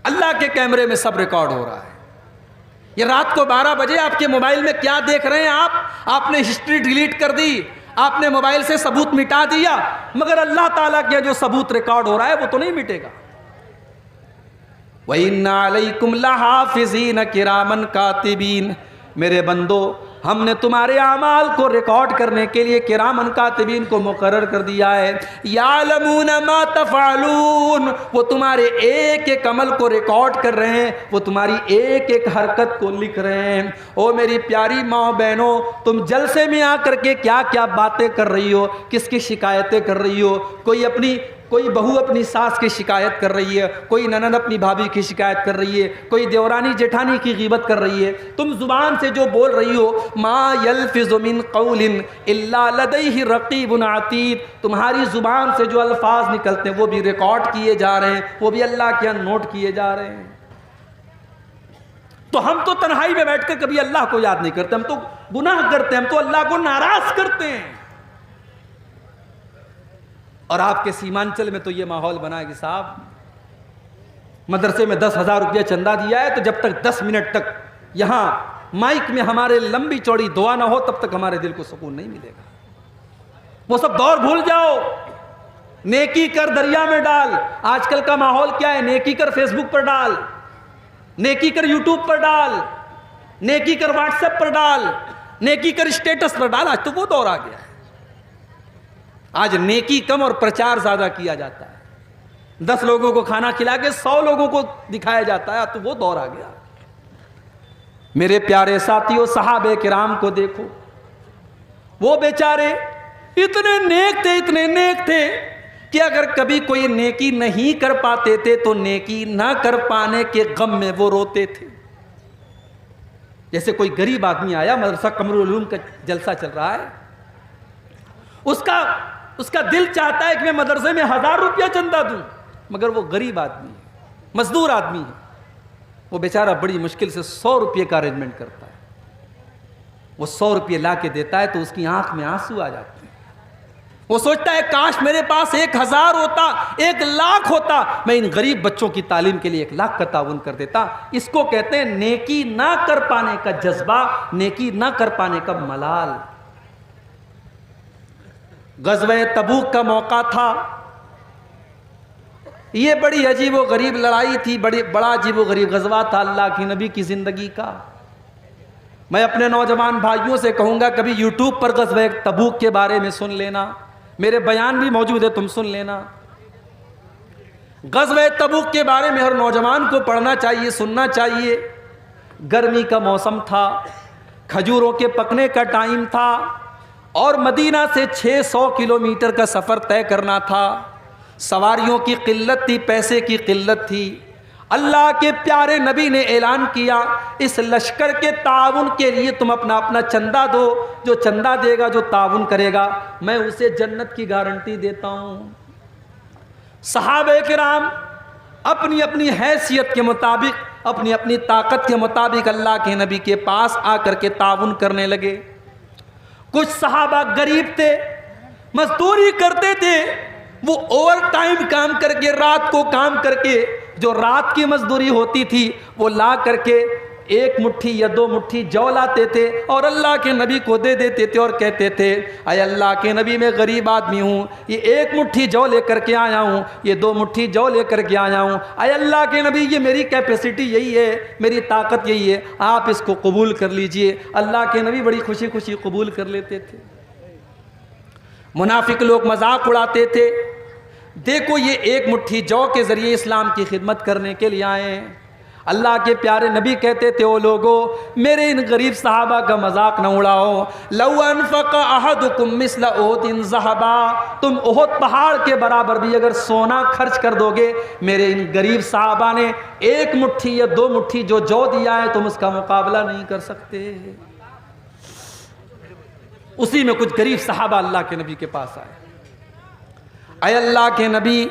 S1: اللہ کے کیمرے میں سب ریکارڈ ہو رہا ہے. یہ رات کو 12 بجے آپ کے موبائل میں کیا دیکھ رہے ہیں آپ نے ہسٹری ڈیلیٹ کر دی، آپ نے موبائل سے ثبوت مٹا دیا، مگر اللہ تعالیٰ کے جو ثبوت ریکارڈ ہو رہا ہے وہ تو نہیں مٹے گا. وَإِنَّ عَلَيْكُمْ لَحَافِظِينَ كِرَامًا كَاتِبِينَ، میرے بندو ہم نے تمہارے اعمال کو ریکارڈ کرنے کے لیے کرامن کاتبین کو مقرر کر دیا ہے. یعلمون ما تفعلون، وہ تمہارے ایک ایک عمل کو ریکارڈ کر رہے ہیں، وہ تمہاری ایک ایک حرکت کو لکھ رہے ہیں. او میری پیاری ماں بہنوں، تم جلسے میں آ کر کے کیا کیا باتیں کر رہی ہو، کس کی شکایتیں کر رہی ہو. کوئی بہو اپنی ساس کی شکایت کر رہی ہے، کوئی ننند اپنی بھابھی کی شکایت کر رہی ہے، کوئی دیورانی جیٹھانی کی غیبت کر رہی ہے. تم زبان سے جو بول رہی ہو، ما یلفظ من قول الا لدیہ رقیب عتید، تمہاری زبان سے جو الفاظ نکلتے ہیں وہ بھی ریکارڈ کیے جا رہے ہیں، وہ بھی اللہ کے یہاں نوٹ کیے جا رہے ہیں. تو ہم تو تنہائی میں بیٹھ کر کبھی اللہ کو یاد نہیں کرتے، ہم تو گناہ کرتے ہیں، ہم تو اللہ کو ناراض کرتے ہیں. اور آپ کے سیمانچل میں تو یہ ماحول بنا ہے کہ صاحب مدرسے میں 10,000 روپیہ چندہ دیا ہے تو جب تک 10 منٹ تک یہاں مائک میں ہمارے لمبی چوڑی دعا نہ ہو تب تک ہمارے دل کو سکون نہیں ملے گا. وہ سب دور بھول جاؤ، نیکی کر دریا میں ڈال. آج کل کا ماحول کیا ہے؟ نیکی کر فیس بک پر ڈال، نیکی کر یوٹیوب پر ڈال، نیکی کر واٹس ایپ پر ڈال، نیکی کر اسٹیٹس پر ڈال. آج تو وہ دور آ گیا ہے. آج نیکی کم اور پرچار زیادہ کیا جاتا ہے. 10 لوگوں کو کھانا کھلا کے 100 لوگوں کو دکھایا جاتا ہے. تو وہ دور آ گیا. میرے پیارے ساتھیوں، صحابہ کرام کو دیکھو، وہ بیچارے اتنے نیک تھے کہ اگر کبھی کوئی نیکی نہیں کر پاتے تھے تو نیکی نہ کر پانے کے غم میں وہ روتے تھے. جیسے کوئی غریب آدمی آیا، مدرسہ قمر العلوم کا جلسہ چل رہا ہے، اس کا دل چاہتا ہے کہ میں مدرسے میں 1000 روپیہ چندہ دوں، مگر وہ غریب آدمی ہے، مزدور آدمی ہے. وہ بیچارہ بڑی مشکل سے 100 روپیے کا ارینجمنٹ کرتا ہے. وہ 100 روپیے لا کے دیتا ہے تو اس کی آنکھ میں آنسو آ جاتے ہیں. وہ سوچتا ہے کاش میرے پاس 1000 ہوتا، 1,00,000 ہوتا، میں ان غریب بچوں کی تعلیم کے لیے 1,00,000 کا تعاون کر دیتا. اس کو کہتے ہیں نیکی نہ کر پانے کا جذبہ، نیکی نہ کر پانے کا ملال. غزوہ تبوک کا موقع تھا. یہ بڑی عجیب و غریب لڑائی تھی، بڑا عجیب و غریب غزوہ تھا اللہ کی نبی کی زندگی کا. میں اپنے نوجوان بھائیوں سے کہوں گا کبھی یوٹیوب پر غزوہ تبوک کے بارے میں سن لینا، میرے بیان بھی موجود ہے، تم سن لینا. غزوہ تبوک کے بارے میں ہر نوجوان کو پڑھنا چاہیے، سننا چاہیے. گرمی کا موسم تھا، کھجوروں کے پکنے کا ٹائم تھا، اور مدینہ سے 600 کلومیٹر کا سفر طے کرنا تھا. سواریوں کی قلت تھی, پیسے کی قلت تھی. اللہ کے پیارے نبی نے اعلان کیا, اس لشکر کے تعاون کے لیے تم اپنا اپنا چندہ دو. جو چندہ دے گا, جو تعاون کرے گا, میں اسے جنت کی گارنٹی دیتا ہوں. صحابہ کرام اپنی اپنی حیثیت کے مطابق, اپنی اپنی طاقت کے مطابق اللہ کے نبی کے پاس آ کر کے تعاون کرنے لگے. کچھ صحابہ غریب تھے, مزدوری کرتے تھے, وہ اوور ٹائم کام کر کے, رات کو کام کر کے, جو رات کی مزدوری ہوتی تھی وہ لا کر کے 1 مٹھی یا 2 مٹھی جو لاتے تھے اور اللہ کے نبی کو دے دیتے تھے اور کہتے تھے اے اللہ کے نبی میں غریب آدمی ہوں, یہ 1 مٹھی جو لے کر کے آیا ہوں, یہ 2 مٹھی جو لے کر کے آیا ہوں, اے اللہ کے نبی یہ میری کیپیسٹی یہی ہے, میری طاقت یہی ہے, آپ اس کو قبول کر لیجئے. اللہ کے نبی بڑی خوشی خوشی قبول کر لیتے تھے. منافق لوگ مذاق اڑاتے تھے, دیکھو یہ 1 مٹھی جو کے ذریعے اسلام کی خدمت کرنے کے لیے آئے ہیں. اللہ کے پیارے نبی کہتے تھے او لوگو میرے ان غریب صحابہ کا مذاق نہ اڑاؤ. لو انفق احدکم مثل احد ذہبا, تم احد پہاڑ کے برابر بھی اگر سونا خرچ کر دو گے, میرے ان غریب صحابہ نے 1 مٹھی یا 2 مٹھی جو دیا ہے تم اس کا مقابلہ نہیں کر سکتے. اسی میں کچھ غریب صحابہ اللہ کے نبی کے پاس آئے. اے اللہ کے نبی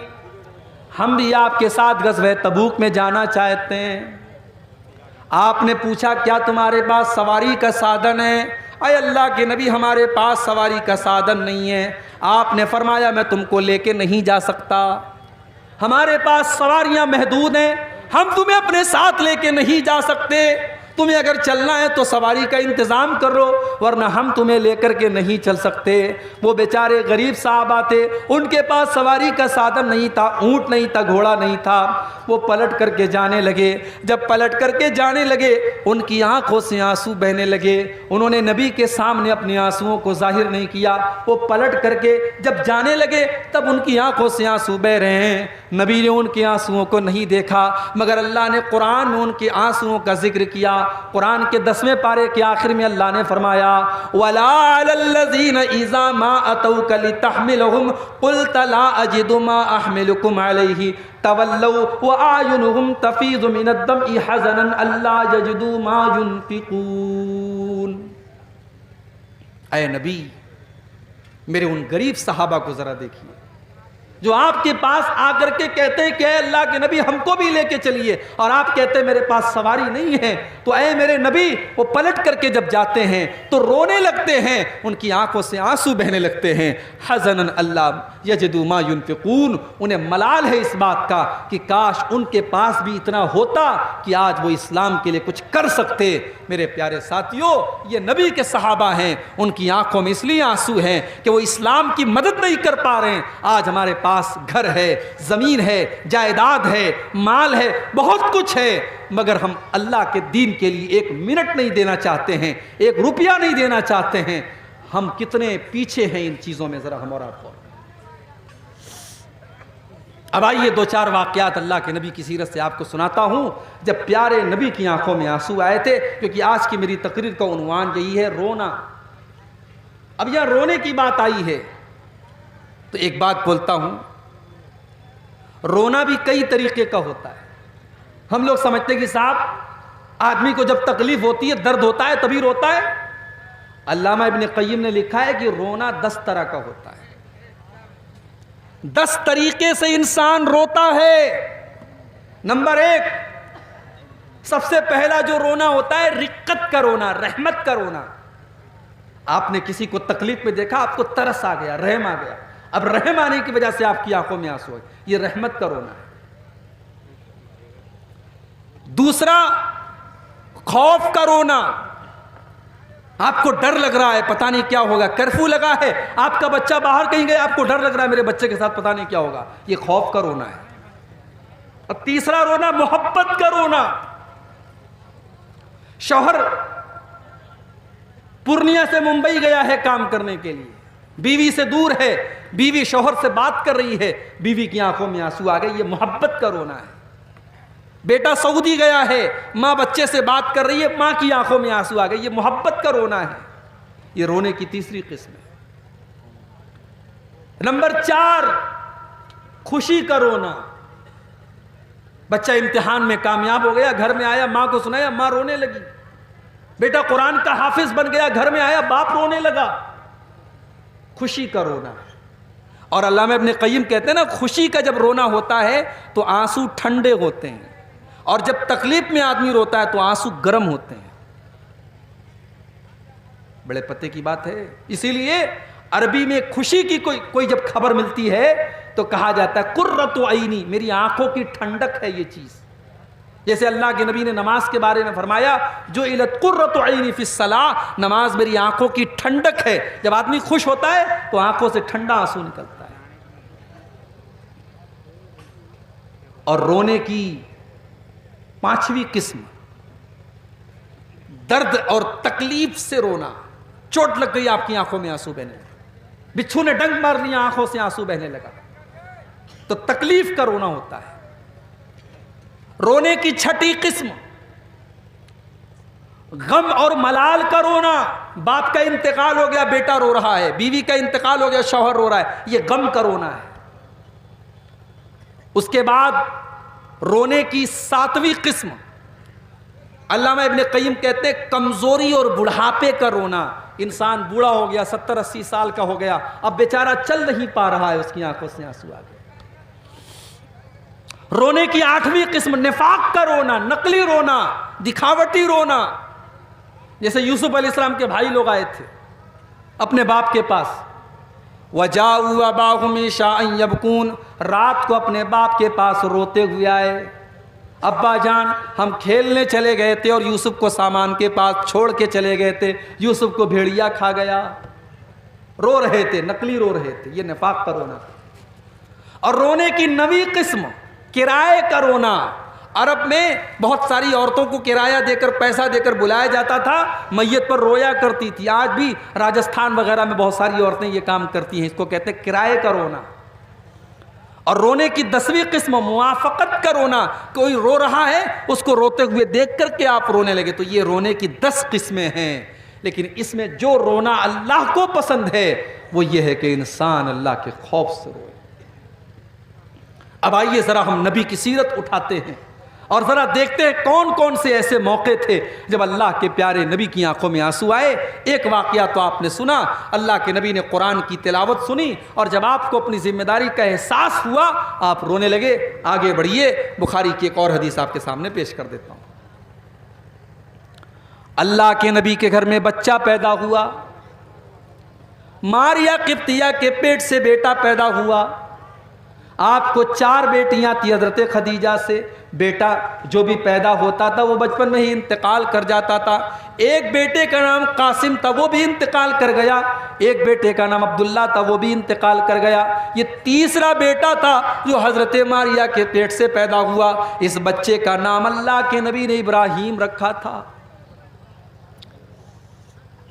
S1: ہم بھی آپ کے ساتھ غزوہ تبوک میں جانا چاہتے ہیں. آپ نے پوچھا کیا تمہارے پاس سواری کا سادن ہے؟ اے اللہ کے نبی ہمارے پاس سواری کا سادن نہیں ہے. آپ نے فرمایا میں تم کو لے کے نہیں جا سکتا, ہمارے پاس سواریاں محدود ہیں, ہم تمہیں اپنے ساتھ لے کے نہیں جا سکتے. تمہیں اگر چلنا ہے تو سواری کا انتظام کر لو, ورنہ ہم تمہیں لے کر کے نہیں چل سکتے. وہ بیچارے غریب صحابہ تھے, ان کے پاس سواری کا سادن نہیں تھا, اونٹ نہیں تھا, گھوڑا نہیں تھا. وہ پلٹ کر کے جانے لگے. جب پلٹ کر کے جانے لگے ان کی آنکھوں سے آنسو بہنے لگے. انہوں نے نبی کے سامنے اپنے آنسوؤں کو ظاہر نہیں کیا. وہ پلٹ کر کے جب جانے لگے تب ان کی آنکھوں سے آنسو بہ رہے ہیں. نبی نے ان کے آنسوؤں کو نہیں دیکھا, مگر اللہ نے قرآن میں ان کے آنسوؤں کا ذکر کیا. قرآن کے 10ویں پارے کے آخر میں اللہ نے فرمایا وَلَا عَلَى الَّذِينَ إِذَا مَا أَتَوْكَ لِتَحْمِلَهُمْ قُلْتَ لَا أَجِدُ مَا أَحْمِلُكُمْ عَلَيْهِ تَوَلَّوْا وَأَعْيُنُهُمْ تَفِيضُ مِنَ الدَّمْعِ حَزَنًا أَلَّا يَجِدُوا مَا يُنْفِقُونَ. اے نبی میرے ان غریب صحابہ کو ذرا دیکھیے جو آپ کے پاس آ کر کے کہتے ہیں کہ اے اللہ کے نبی ہم کو بھی لے کے چلیے, اور آپ کہتے ہیں میرے پاس سواری نہیں ہے. تو اے میرے نبی وہ پلٹ کر کے جب جاتے ہیں تو رونے لگتے ہیں, ان کی آنکھوں سے آنسو بہنے لگتے ہیں. حزناً اللہ یجدوا ما ينفقون, انہیں ملال ہے اس بات کا کہ کاش ان کے پاس بھی اتنا ہوتا کہ آج وہ اسلام کے لیے کچھ کر سکتے. میرے پیارے ساتھیوں یہ نبی کے صحابہ ہیں, ان کی آنکھوں میں اس لیے آنسو ہیں کہ وہ اسلام کی مدد نہیں کر پا رہے ہیں. آج ہمارے پاس گھر ہے, زمین ہے, جائیداد ہے, مال ہے, بہت کچھ ہے, مگر ہم اللہ کے دین کے لیے 1 منٹ نہیں دینا چاہتے ہیں, 1 روپیہ نہیں دینا چاہتے ہیں. ہم کتنے پیچھے ہیں ان چیزوں میں, ذرا ہم اور آپ کو. اب آئیے 2-4 واقعات اللہ کے نبی کی سیرت سے آپ کو سناتا ہوں جب پیارے نبی کی آنکھوں میں آنسو آئے تھے, کیونکہ آج کی میری تقریر کا عنوان یہی ہے رونا. اب یہاں رونے کی بات آئی ہے تو ایک بات بولتا ہوں, رونا بھی کئی طریقے کا ہوتا ہے. ہم لوگ سمجھتے ہیں کہ صاحب آدمی کو جب تکلیف ہوتی ہے, درد ہوتا ہے تبھی روتا ہے. علامہ ابن قیم نے لکھا ہے کہ رونا 10 طرح کا ہوتا ہے. 10 طریقے سے انسان روتا ہے. نمبر 1, سب سے پہلا جو رونا ہوتا ہے رقت کا رونا, رحمت کا رونا. آپ نے کسی کو تکلیف میں دیکھا, آپ کو ترس آ گیا, رحم آ گیا, اب رحم آنے کی وجہ سے آپ کی آنکھوں میں آنسو ہے, یہ رحمت کا رونا ہے. دوسرا خوف کا رونا, آپ کو ڈر لگ رہا ہے, پتہ نہیں کیا ہوگا, کرفیو لگا ہے, آپ کا بچہ باہر کہیں گیا, آپ کو ڈر لگ رہا ہے میرے بچے کے ساتھ پتہ نہیں کیا ہوگا, یہ خوف کا رونا ہے. اور تیسرا رونا محبت کا رونا. شوہر پورنیہ سے ممبئی گیا ہے کام کرنے کے لیے, بیوی سے دور ہے, بیوی شوہر سے بات کر رہی ہے, بیوی کی آنکھوں میں آنسو آ گئے, یہ محبت کا رونا ہے. بیٹا سعودی گیا ہے, ماں بچے سے بات کر رہی ہے, ماں کی آنکھوں میں آنسو آ گئے, یہ محبت کا رونا ہے. یہ رونے کی تیسری قسم ہے.
S2: نمبر 4 خوشی کا رونا. بچہ امتحان میں کامیاب ہو گیا, گھر میں آیا, ماں کو سنایا, ماں رونے لگی. بیٹا قرآن کا حافظ بن گیا, گھر میں آیا, باپ رونے لگا. خوشی کا رونا. اور علامہ ابن قیم کہتے ہیں نا, خوشی کا جب رونا ہوتا ہے تو آنسو ٹھنڈے ہوتے ہیں, اور جب تکلیف میں آدمی روتا ہے تو آنسو گرم ہوتے ہیں. بڑے پتے کی بات ہے. اسی لیے عربی میں خوشی کی کوئی جب خبر ملتی ہے تو کہا جاتا ہے قرۃ عینی, میری آنکھوں کی ٹھنڈک ہے یہ چیز. جیسے اللہ کے نبی نے نماز کے بارے میں فرمایا, جو الت قرۃ عینی فی الصلاۃ, نماز میری آنکھوں کی ٹھنڈک ہے. جب آدمی خوش ہوتا ہے تو آنکھوں سے ٹھنڈا آنسو نکلتا ہے. اور رونے کی 5ویں قسم, درد اور تکلیف سے رونا. چوٹ لگ گئی, آپ کی آنکھوں میں آنسو بہنے لگا, بچھو نے ڈنک مار لیا, آنکھوں سے آنسو بہنے لگا, تو تکلیف کا رونا ہوتا ہے. رونے کی 6ٹھی قسم, غم اور ملال کا رونا. باپ کا انتقال ہو گیا, بیٹا رو رہا ہے, بیوی کا انتقال ہو گیا, شوہر رو رہا ہے, یہ غم کا رونا ہے. اس کے بعد رونے کی 7ویں قسم, علامہ ابن قیم کہتے ہیں کمزوری اور بڑھاپے کا رونا. انسان بوڑھا ہو گیا, 70-80 سال کا ہو گیا, اب بیچارہ چل نہیں پا رہا ہے, اس کی آنکھوں سے آنسو آ گئے. رونے کی 8ویں قسم نفاق کا رونا, نقلی رونا, دکھاوٹی رونا. جیسے یوسف علیہ السلام کے بھائی لوگ آئے تھے اپنے باپ کے پاس, وَجَاءُوا أَبَاهُمْ عِشَاءً يَبْكُونَ, رات کو اپنے باپ کے پاس روتے ہوئے آئے. ابا جان ہم کھیلنے چلے گئے تھے اور یوسف کو سامان کے پاس چھوڑ کے چلے گئے تھے, یوسف کو بھیڑیا کھا گیا. رو رہے تھے, نقلی رو رہے تھے. یہ نفاق کا رونا تھا. اور رونے کی 9ویں قسم کرائے کا رونا. عرب میں بہت ساری عورتوں کو کرایہ دے کر, پیسہ دے کر بلایا جاتا تھا, میت پر رویا کرتی تھی. آج بھی راجستھان وغیرہ میں بہت ساری عورتیں یہ کام کرتی ہیں, اس کو کہتے ہیں کرائے کا رونا. اور رونے کی 10ویں قسم موافقت کا رونا. کوئی رو رہا ہے, اس کو روتے ہوئے دیکھ کر کے آپ رونے لگے. تو یہ رونے کی 10 قسمیں ہیں. لیکن اس میں جو رونا اللہ کو پسند ہے وہ یہ ہے کہ انسان اللہ کے خوف سے روئے. اب آئیے ذرا ہم نبی کی سیرت اٹھاتے ہیں اور ذرا دیکھتے ہیں کون کون سے ایسے موقع تھے جب اللہ کے پیارے نبی کی آنکھوں میں آنسو آئے. ایک واقعہ تو آپ نے سنا, اللہ کے نبی نے قرآن کی تلاوت سنی, اور جب آپ کو اپنی ذمہ داری کا احساس ہوا آپ رونے لگے. آگے بڑھیے, بخاری کی ایک اور حدیث آپ کے سامنے پیش کر دیتا ہوں. اللہ کے نبی کے گھر میں بچہ پیدا ہوا. ماریا قبطیہ کے پیٹ سے بیٹا پیدا ہوا. آپ کو 4 بیٹیاں تھی حضرت خدیجہ سے. بیٹا جو بھی پیدا ہوتا تھا وہ بچپن میں ہی انتقال کر جاتا تھا. ایک بیٹے کا نام قاسم تھا, وہ بھی انتقال کر گیا. ایک بیٹے کا نام عبداللہ تھا, وہ بھی انتقال کر گیا. یہ تیسرا بیٹا تھا جو حضرت ماریا کے پیٹ سے پیدا ہوا. اس بچے کا نام اللہ کے نبی نے ابراہیم رکھا تھا.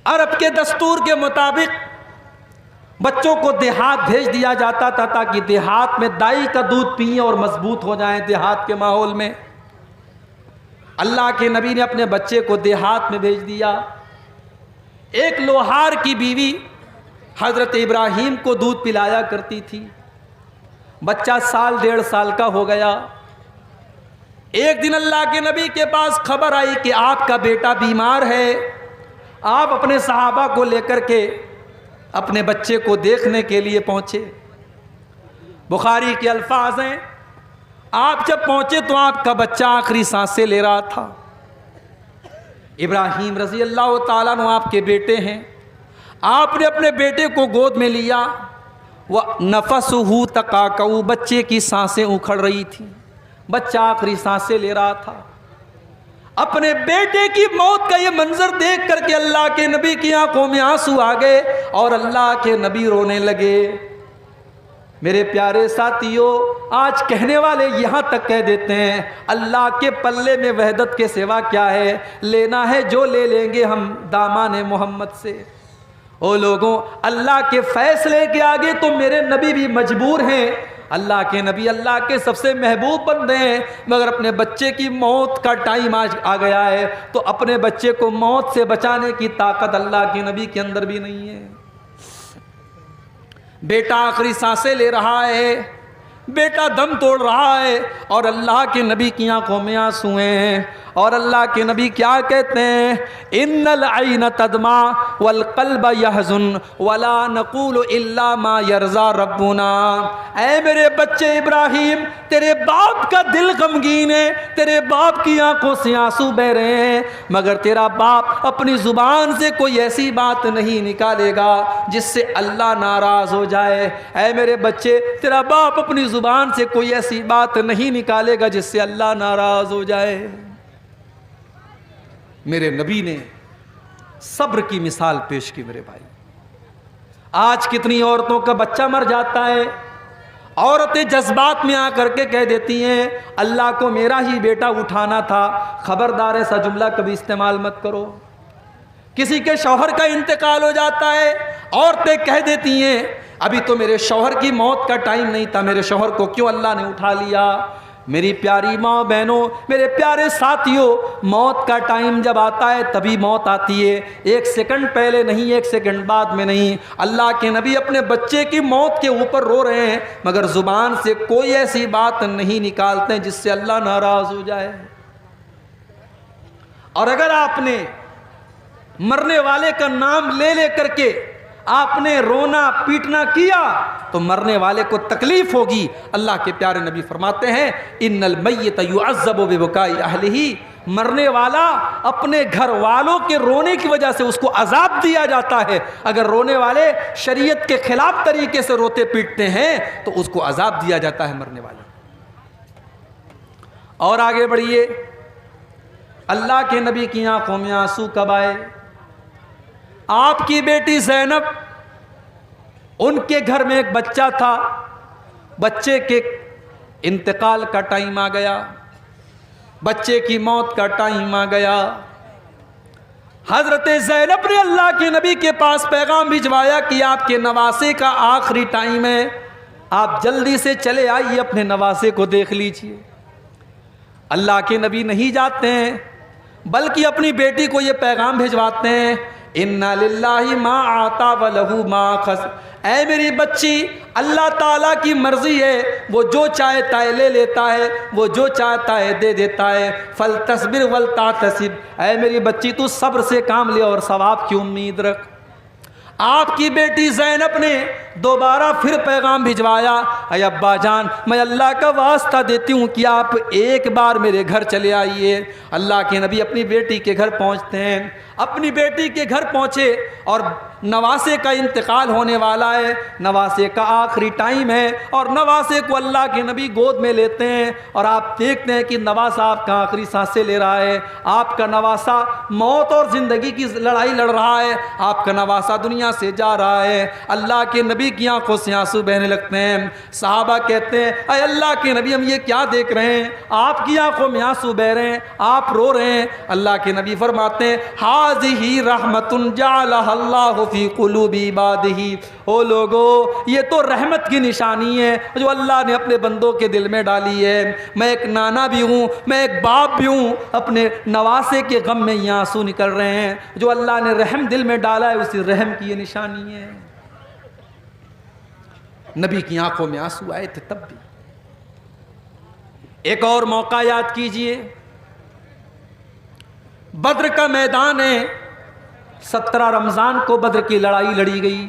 S2: عرب کے دستور کے مطابق بچوں کو دیہات بھیج دیا جاتا تھا تاکہ دیہات میں دائی کا دودھ پئیں اور مضبوط ہو جائیں دیہات کے ماحول میں. اللہ کے نبی نے اپنے بچے کو دیہات میں بھیج دیا. ایک لوہار کی بیوی حضرت ابراہیم کو دودھ پلایا کرتی تھی. بچہ 1.5 سال کا ہو گیا. ایک دن اللہ کے نبی کے پاس خبر آئی کہ آپ کا بیٹا بیمار ہے. آپ اپنے صحابہ کو لے کر کے اپنے بچے کو دیکھنے کے لیے پہنچے. بخاری کے الفاظ ہیں, آپ جب پہنچے تو آپ کا بچہ آخری سانسیں لے رہا تھا. ابراہیم رضی اللہ تعالیٰ عنہ آپ کے بیٹے ہیں. آپ نے اپنے بیٹے کو گود میں لیا. وَنَفَسُهُ تَقَاقَعُ, بچے کی سانسیں اکھڑ رہی تھیں, بچہ آخری سانسیں لے رہا تھا. اپنے بیٹے کی موت کا یہ منظر دیکھ کر کے اللہ کے نبی کی آنکھوں میں آنسو آ گئے اور اللہ کے نبی رونے لگے. میرے پیارے ساتھیوں, آج کہنے والے یہاں تک کہہ دیتے ہیں اللہ کے پلے میں وحدت کے سوا کیا ہے, لینا ہے جو لے لیں گے ہم دامان محمد سے. او لوگوں, اللہ کے فیصلے کے آگے تو میرے نبی بھی مجبور ہیں. اللہ کے نبی اللہ کے سب سے محبوب بندے ہیں, مگر اپنے بچے کی موت کا ٹائم آج آ گیا ہے تو اپنے بچے کو موت سے بچانے کی طاقت اللہ کے نبی کے اندر بھی نہیں ہے. بیٹا آخری سانسیں لے رہا ہے، بیٹا دم توڑ رہا ہے، اور اللہ کے نبی کی آنکھوں میں آنسو ہیں، اور اللہ کے نبی کیا کہتے ہیں؟ ان العین تدمع والقلب یحزن ولا نقول الا ما یرضی ربنا۔ اے میرے بچے ابراہیم، تیرے باپ کا دل غمگین ہے، تیرے باپ کی آنکھوں سے آنسو بہ رہے ہیں، مگر تیرا باپ اپنی زبان سے کوئی ایسی بات نہیں نکالے گا جس سے اللہ ناراض ہو جائے۔ اے میرے بچے، تیرا باپ اپنی زبان سے کوئی ایسی بات نہیں نکالے گا جس سے اللہ ناراض ہو جائے۔ میرے نبی نے صبر کی مثال پیش کی۔ میرے بھائی، آج کتنی عورتوں کا بچہ مر جاتا ہے، عورتیں جذبات میں آ کر کے کہہ دیتی ہیں اللہ کو میرا ہی بیٹا اٹھانا تھا۔ خبردار ایسا جملہ کبھی استعمال مت کرو۔ کسی کے شوہر کا انتقال ہو جاتا ہے، عورتیں کہہ دیتی ہیں ابھی تو میرے شوہر کی موت کا ٹائم نہیں تھا، میرے شوہر کو کیوں اللہ نے اٹھا لیا؟ میری پیاری ماں بہنوں، میرے پیارے ساتھیوں، موت کا ٹائم جب آتا ہے تبھی موت آتی ہے، ایک سیکنڈ پہلے نہیں، ایک سیکنڈ بعد میں نہیں۔ اللہ کے نبی اپنے بچے کی موت کے اوپر رو رہے ہیں، مگر زبان سے کوئی ایسی بات نہیں نکالتے جس سے اللہ ناراض ہو جائے۔ اور اگر آپ نے مرنے والے کا نام لے لے کر کے آپ نے رونا پیٹنا کیا تو مرنے والے کو تکلیف ہوگی۔ اللہ کے پیارے نبی فرماتے ہیں ان المیت یعذب ببکاء اہلہ، مرنے والا اپنے گھر والوں کے رونے کی وجہ سے اس کو عذاب دیا جاتا ہے۔ اگر رونے والے شریعت کے خلاف طریقے سے روتے پیٹتے ہیں تو اس کو عذاب دیا جاتا ہے مرنے والے۔ اور آگے بڑھیے، اللہ کے نبی کی آنکھوں میں آنسو کب آئے؟ آپ کی بیٹی زینب، ان کے گھر میں ایک بچہ تھا، بچے کے انتقال کا ٹائم آ گیا، بچے کی موت کا ٹائم آ گیا۔ حضرت زینب نے اللہ کے نبی کے پاس پیغام بھجوایا کہ آپ کے نواسے کا آخری ٹائم ہے، آپ جلدی سے چلے آئیے، اپنے نواسے کو دیکھ لیجئے۔ اللہ کے نبی نہیں جاتے ہیں بلکہ اپنی بیٹی کو یہ پیغام بھجواتے ہیں اِنَّا لِلَّهِ مَا آتَا وَلَهُ مَا أَخَذَ۔ اے میری بچی، اللہ تعالیٰ کی مرضی ہے، وہ جو چاہتا ہے لے لیتا ہے، وہ جو چاہتا ہے دے دیتا ہے۔ فَلْتَصْبِرْ وَلْتَعْتَصِبْ، اے میری بچی تو صبر سے کام لے اور ثواب کی امید رکھ۔ آپ کی بیٹی زینب نے دوبارہ پھر پیغام بھجوایا، اے ابا جان، میں اللہ کا واسطہ دیتی ہوں کہ آپ ایک بار میرے گھر چلے آئیے۔ اللہ کے نبی اپنی بیٹی کے گھر پہنچتے ہیں، اپنی بیٹی کے گھر پہنچے اور نواسے کا انتقال ہونے والا ہے، نواسے کا آخری ٹائم ہے، اور نواسے کو اللہ کے نبی گود میں لیتے ہیں، اور آپ دیکھتے ہیں کہ نواسا آپ کا آخری سانسیں لے رہا ہے۔ آپ کا نواسا موت اور زندگی کی لڑائی لڑ رہا ہے، آپ کا نواسا دنیا سے جا رہا ہے۔ اللہ کے نبی کی آنکھوں سے آنسو بہنے لگتے ہیں۔ صحابہ کہتے ہیں اے اللہ کے نبی، ہم یہ کیا دیکھ رہے ہیں؟ آپ کی آنکھوں میں آنسو بہ رہے ہیں، آپ رو رہے ہیں۔ اللہ کے نبی فرماتے ہیں ہذہ رحمت جعلها اللہ فی قلوب عبادہ، او لوگو یہ تو رحمت کی نشانی ہے جو اللہ نے اپنے بندوں کے دل میں ڈالی ہے۔ میں ایک نانا بھی ہوں، میں ایک باپ بھی ہوں، اپنے نواسے کے غم میں یہ آنسو نکل رہے ہیں۔ جو اللہ نے رحم دل میں ڈالا ہے اسی رحم کی یہ نشانی ہے۔ نبی کی آنکھوں میں آنسو آئے تھے تب بھی۔ ایک اور موقع یاد کیجئے، بدر کا میدان ہے، 17 رمضان کو بدر کی لڑائی لڑی گئی۔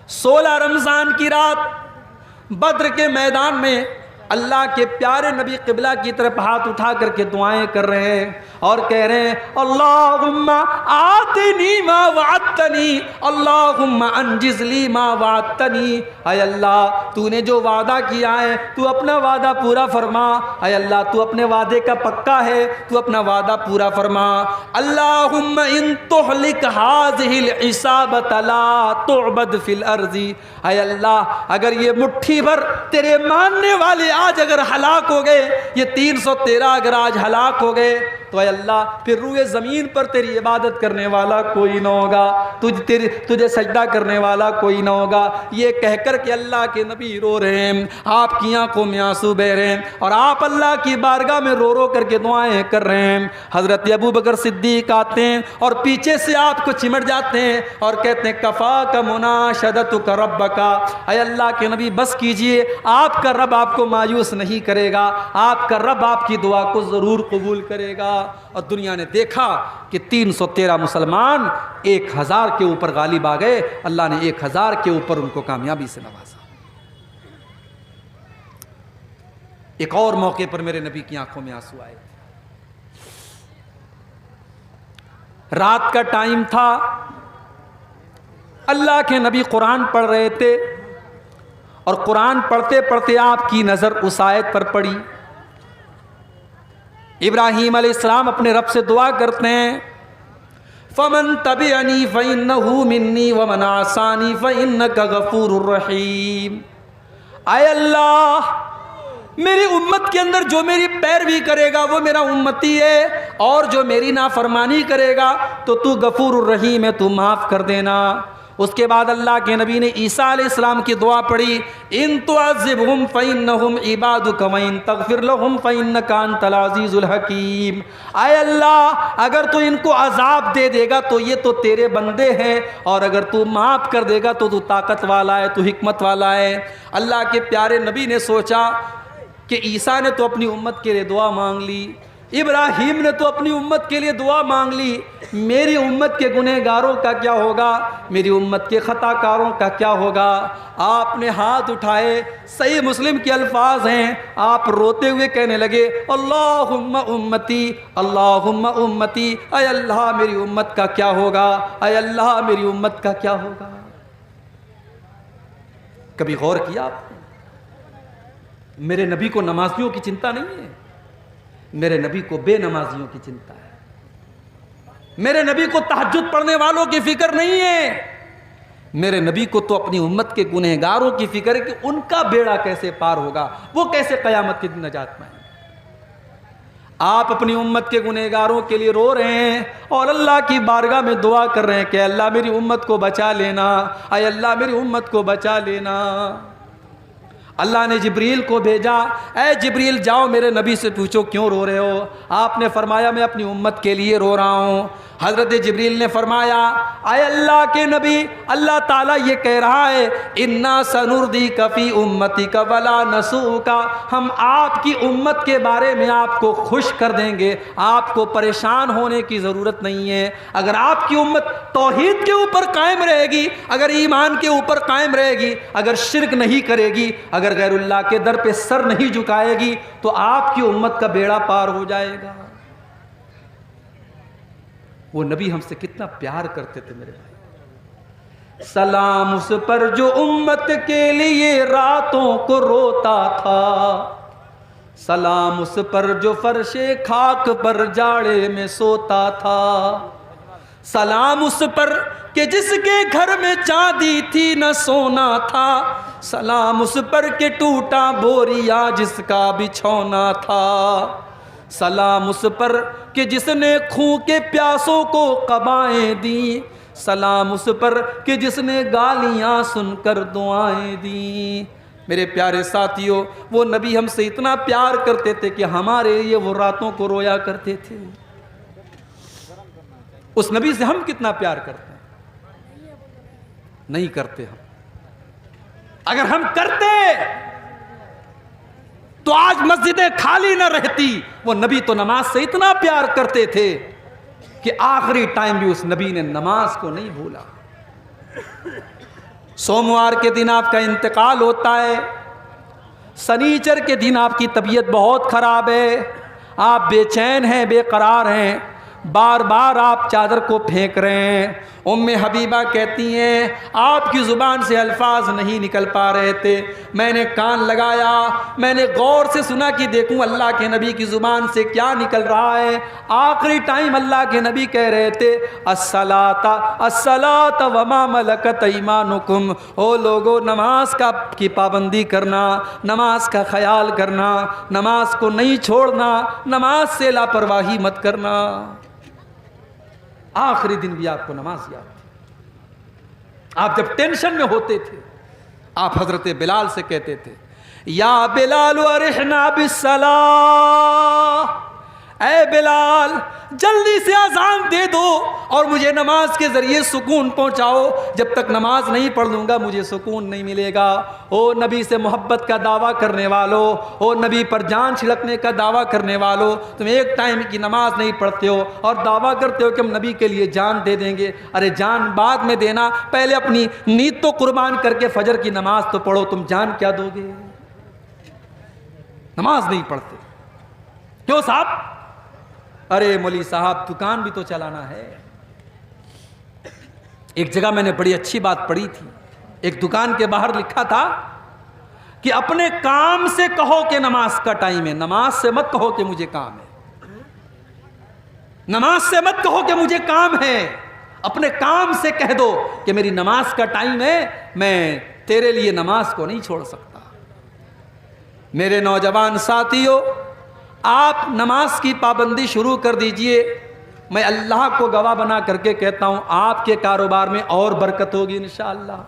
S2: 16 رمضان کی رات بدر کے میدان میں اللہ کے پیارے نبی قبلہ کی طرف ہاتھ اٹھا کر کے دعائیں کر رہے ہیں اور کہہ رہے ہیں اللہم آتنی ما وعدتنی، اللہم انجز لی ما وعدتنی۔ اے اللہ، تو نے جو وعدہ کیا ہے تو اپنا وعدہ پورا فرما۔ اے اللہ، تو اپنے وعدے کا پکا ہے، تو اپنا وعدہ پورا فرما۔ اللہم ان تہلک ہذہ العصابۃ لا تعبد فی الارض۔ اے اللہ، اگر یہ مٹھی بھر تیرے ماننے والے آج اگر ہلاک ہو گئے، یہ 313 اگر آج ہلاک ہو گئے، تو اے اللہ پھر روئے زمین پر تیری عبادت کرنے والا کوئی نہ ہوگا، تجھے سجدہ کرنے والا کوئی نہ ہوگا۔ یہ کہہ کر کہ اللہ کے نبی رو رہے ہیں، آپ کی آنکھوں میں آنسو بہ رہے ہیں، اور آپ اللہ کی بارگاہ میں رو رو کر کے دعائیں کر رہے ہیں۔ حضرت ابو بکر صدیق آتے ہیں اور پیچھے سے آپ کو چمٹ جاتے ہیں اور کہتے ہیں کفاک مناشدتک ربک، اے اللہ کے نبی بس کیجئے، آپ کا رب آپ کو مایوس نہیں کرے گا، آپ کا رب آپ کی دعا کو ضرور قبول کرے گا۔ اور دنیا نے دیکھا کہ 313 مسلمان 1000 کے اوپر غالب آ گئے، اللہ نے 1000 کے اوپر ان کو کامیابی سے نوازا۔ ایک اور موقع پر میرے نبی کی آنکھوں میں آنسو آئے، رات کا ٹائم تھا، اللہ کے نبی قرآن پڑھ رہے تھے، اور قرآن پڑھتے پڑھتے آپ کی نظر اس آیت پر پڑی۔ ابراہیم علیہ السلام اپنے رب سے دعا کرتے ہیں فَمَن تَبِعَنِي فَإِنَّهُ مِنِّي وَمَنْ عَصَانِي فَإِنَّكَ غَفُورٌ رَحِيمٌ۔ اے اللہ میری امت کے اندر جو میری پیروی کرے گا وہ میرا امتی ہے، اور جو میری نافرمانی کرے گا تو تو غفور الرحیم ہے، تو معاف کر دینا۔ اس کے بعد اللہ کے نبی نے عیسیٰ علیہ السلام کی دعا پڑھی ان تعذبہم فإنہم عبادک وإن تغفر لہم فإنک انت العزیز الحکیم۔ اے اللہ اگر تو ان کو عذاب دے دے گا تو یہ تو تیرے بندے ہیں، اور اگر تو معاف کر دے گا تو تو طاقت والا ہے، تو حکمت والا ہے۔ اللہ کے پیارے نبی نے سوچا کہ عیسیٰ نے تو اپنی امت کے لیے دعا مانگ لی، ابراہیم نے تو اپنی امت کے لیے دعا مانگ لی، میری امت کے گنہگاروں کا کیا ہوگا، میری امت کے خطا کاروں کا کیا ہوگا؟ آپ نے ہاتھ اٹھائے، صحیح مسلم کے الفاظ ہیں، آپ روتے ہوئے کہنے لگے اللہم امتی اللہم امتی، اے اللہ میری امت کا کیا ہوگا، اے اللہ میری امت کا کیا ہوگا؟ کبھی غور کیا آپ نے؟ میرے نبی کو نمازیوں کی چنتا نہیں ہے، میرے نبی کو بے نمازیوں کی چنتا ہے، میرے نبی کو تہجد پڑھنے والوں کی فکر نہیں ہے، میرے نبی کو تو اپنی امت کے گنہگاروں کی فکر ہے کہ ان کا بیڑا کیسے پار ہوگا، وہ کیسے قیامت کے دن نجات پائیں گے۔ آپ اپنی امت کے گنہگاروں کے لیے رو رہے ہیں اور اللہ کی بارگاہ میں دعا کر رہے ہیں کہ اللہ میری امت کو بچا لینا، اے اللہ میری امت کو بچا لینا۔ اللہ نے جبریل کو بھیجا، اے جبریل جاؤ میرے نبی سے پوچھو کیوں رو رہے ہو؟ آپ نے فرمایا میں اپنی امت کے لیے رو رہا ہوں۔ حضرت جبریل نے فرمایا اے اللہ کے نبی اللہ تعالیٰ یہ کہہ رہا ہے اِنَّا سَنُرْضِيكَ فِي أُمَّتِكَ وَلَا نَسُوءُكَ، ہم آپ کی امت کے بارے میں آپ کو خوش کر دیں گے، آپ کو پریشان ہونے کی ضرورت نہیں ہے۔ اگر آپ کی امت توحید کے اوپر قائم رہے گی، اگر ایمان کے اوپر قائم رہے گی، اگر شرک نہیں کرے گی، اگر غیر اللہ کے در پہ سر نہیں جھکائے گی، تو آپ کی امت کا بیڑا پار ہو جائے گا۔ وہ نبی ہم سے کتنا پیار کرتے تھے میرے بھائی۔ سلام اس پر جو امت کے لیے راتوں کو روتا تھا، سلام اس پر جو فرش خاک پر جاڑے میں سوتا تھا، سلام اس پر کہ جس کے گھر میں چاندی تھی نہ سونا تھا، سلام اس پر کہ ٹوٹا بوریا جس کا بچھونا تھا، سلام اس پر کہ جس نے خون کے پیاسوں کو قبائیں دیں، سلام اس پر کہ جس نے گالیاں سن کر دعائیں دیں۔ میرے پیارے ساتھیوں وہ نبی ہم سے اتنا پیار کرتے تھے کہ ہمارے لیے وہ راتوں کو رویا کرتے تھے۔ اس نبی سے ہم کتنا پیار کرتے ہیں؟ نہیں کرتے ہم۔ اگر ہم کرتے تو آج مسجدیں خالی نہ رہتی۔ وہ نبی تو نماز سے اتنا پیار کرتے تھے کہ آخری ٹائم بھی اس نبی نے نماز کو نہیں بھولا۔ سوموار کے دن آپ کا انتقال ہوتا ہے، سنیچر کے دن آپ کی طبیعت بہت خراب ہے، آپ بے چین ہیں، بے قرار ہیں، بار بار آپ چادر کو پھینک رہے ہیں۔ ام حبیبہ کہتی ہیں آپ کی زبان سے الفاظ نہیں نکل پا رہے تھے، میں نے کان لگایا، میں نے غور سے سنا کہ دیکھوں اللہ کے نبی کی زبان سے کیا نکل رہا ہے۔ آخری ٹائم اللہ کے نبی کہہ رہے تھے الصلاۃ الصلاۃ وما ملکت ایمانکم، او لوگو نماز کی پابندی کرنا، نماز کا خیال کرنا، نماز کو نہیں چھوڑنا، نماز سے لاپرواہی مت کرنا۔ آخری دن بھی آپ کو نماز یاد تھی۔ آپ جب ٹینشن میں ہوتے تھے آپ حضرت بلال سے کہتے تھے یا بلال ارحنا بالصلاۃ، اے بلال جلدی سے اذان دے دو اور مجھے نماز کے ذریعے سکون پہنچاؤ، جب تک نماز نہیں پڑھ لوں گا مجھے سکون نہیں ملے گا۔ او نبی سے محبت کا دعویٰ کرنے والو، او نبی پر جان چھڑکنے کا دعویٰ کرنے والو، تم ایک ٹائم کی نماز نہیں پڑھتے ہو اور دعویٰ کرتے ہو کہ ہم نبی کے لیے جان دے دیں گے۔ ارے جان بعد میں دینا، پہلے اپنی نیند تو قربان کر کے فجر کی نماز تو پڑھو، تم جان کیا دو گے؟ نماز نہیں پڑھتے کیوں صاحب؟ ارے مولوی صاحب دکان بھی تو چلانا ہے۔ ایک جگہ میں نے بڑی اچھی بات پڑھی تھی، ایک دکان کے باہر لکھا تھا کہ اپنے کام سے کہو کہ نماز کا ٹائم ہے، نماز سے مت کہو کہ مجھے کام ہے، نماز سے مت کہو کہ مجھے کام ہے، اپنے کام سے کہہ دو کہ میری نماز کا ٹائم ہے، میں تیرے لیے نماز کو نہیں چھوڑ سکتا۔ میرے نوجوان ساتھیوں، آپ نماز کی پابندی شروع کر دیجئے، میں اللہ کو گواہ بنا کر کے کہتا ہوں آپ کے کاروبار میں اور برکت ہوگی انشاءاللہ،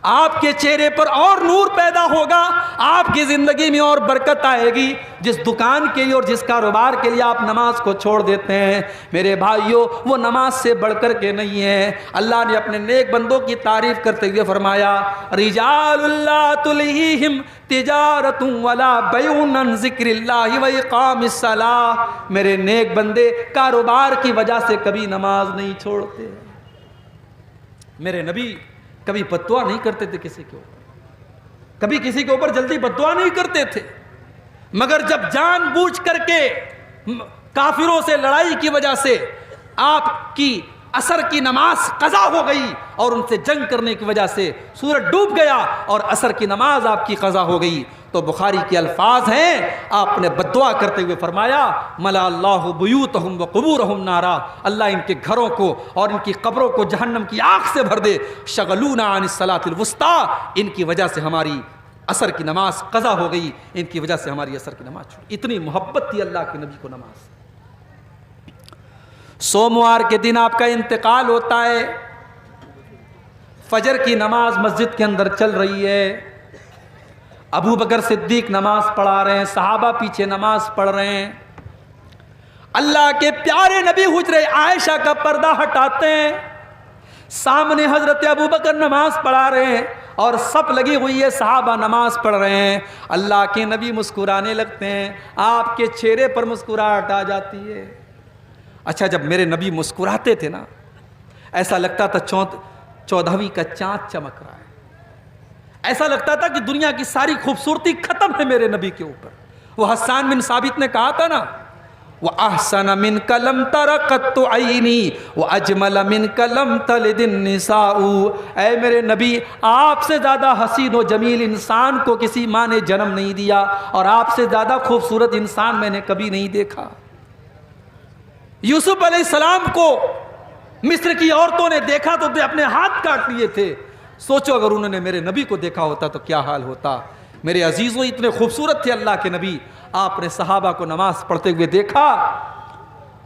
S2: آپ کے چہرے پر اور نور پیدا ہوگا، آپ کی زندگی میں اور برکت آئے گی۔ جس دکان کے لیے اور جس کاروبار کے لیے آپ نماز کو چھوڑ دیتے ہیں میرے بھائیوں، وہ نماز سے بڑھ کر کے نہیں ہے۔ اللہ نے اپنے نیک بندوں کی تعریف کرتے ہوئے فرمایا رجال اللہ تلہیہم تجارت ولا بیع عن ذکر اللہ و اقام الصلاۃ، میرے نیک بندے کاروبار کی وجہ سے کبھی نماز نہیں چھوڑتے۔ میرے نبی کبھی بددعا نہیں کرتے تھے کسی کے اوپر، کبھی کسی کے اوپر جلدی بددعا نہیں کرتے تھے، مگر جب جان بوجھ کر کے کافروں سے لڑائی کی وجہ سے آپ کی عصر کی نماز قضا ہو گئی اور ان سے جنگ کرنے کی وجہ سے سورج ڈوب گیا اور عصر کی نماز آپ کی قضا ہو گئی، تو بخاری کے الفاظ ہیں آپ نے بددعا کرتے ہوئے فرمایا ملا اللہ بیوتہم وقبورہم نارا، اللہ ان کے گھروں کو اور ان کی قبروں کو جہنم کی آگ سے بھر دے، شغلونا عن الصلاۃ الوسطیٰ، ان کی وجہ سے ہماری عصر کی نماز قضا ہو گئی، ان کی وجہ سے ہماری عصر کی نماز چھوڑی۔ اتنی محبت تھی اللہ کے نبی کو نماز۔ سوموار کے دن آپ کا انتقال ہوتا ہے، فجر کی نماز مسجد کے اندر چل رہی ہے، ابو بکر صدیق نماز پڑھا رہے ہیں، صحابہ پیچھے نماز پڑھ رہے ہیں، اللہ کے پیارے نبی حجرہ عائشہ کا پردہ ہٹاتے ہیں، سامنے حضرت ابو بکر نماز پڑھا رہے ہیں اور سب لگی ہوئی ہے، صحابہ نماز پڑھ رہے ہیں، اللہ کے نبی مسکرانے لگتے ہیں، آپ کے چہرے پر مسکراہٹ آ جاتی ہے۔ اچھا جب میرے نبی مسکراتے تھے نا ایسا لگتا تھا 14ویں کا چاند چمک رہا ہے، ایسا لگتا تھا کہ دنیا کی ساری خوبصورتی ختم ہے میرے نبی کے اوپر۔ وہ حسان بن ثابت نے کہا تھا نا وَأَحْسَنَ مِنْكَ لَمْ تَرَ قَطُّ عَيْنِي وَأَجْمَلَ مِنْكَ لَمْ تَلِدِ النِّسَاءُ، اے میرے نبی آپ سے زیادہ حسین و جمیل انسان کو کسی ماں نے جنم نہیں دیا اور آپ سے زیادہ خوبصورت انسان میں نے کبھی نہیں دیکھا۔ یوسف علیہ السلام کو مصر کی عورتوں نے دیکھا تو اپنے ہاتھ کاٹ لیے تھے، سوچو اگر انہوں نے میرے نبی کو دیکھا ہوتا تو کیا حال ہوتا۔ میرے عزیزوں اتنے خوبصورت تھے اللہ کے نبی، آپ نے صحابہ کو نماز پڑھتے ہوئے دیکھا،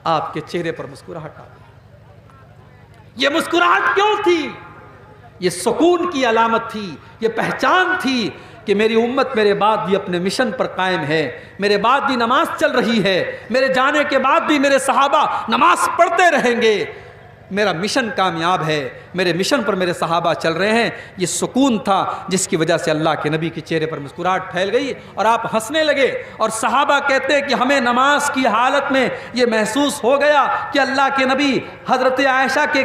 S2: آپ کے چہرے پر مسکراہٹ آ گئی۔ یہ مسکراہٹ کیوں تھی؟ یہ سکون کی علامت تھی، یہ پہچان تھی کہ میری امت میرے بعد بھی اپنے مشن پر قائم ہے، میرے بعد بھی نماز چل رہی ہے، میرے جانے کے بعد بھی میرے صحابہ نماز پڑھتے رہیں گے، میرا مشن کامیاب ہے، میرے مشن پر میرے صحابہ چل رہے ہیں۔ یہ سکون تھا جس کی وجہ سے اللہ کے نبی کے چہرے پر مسکراہٹ پھیل گئی اور آپ ہنسنے لگے، اور صحابہ کہتے ہیں کہ ہمیں نماز کی حالت میں یہ محسوس ہو گیا کہ اللہ کے نبی حضرت عائشہ کے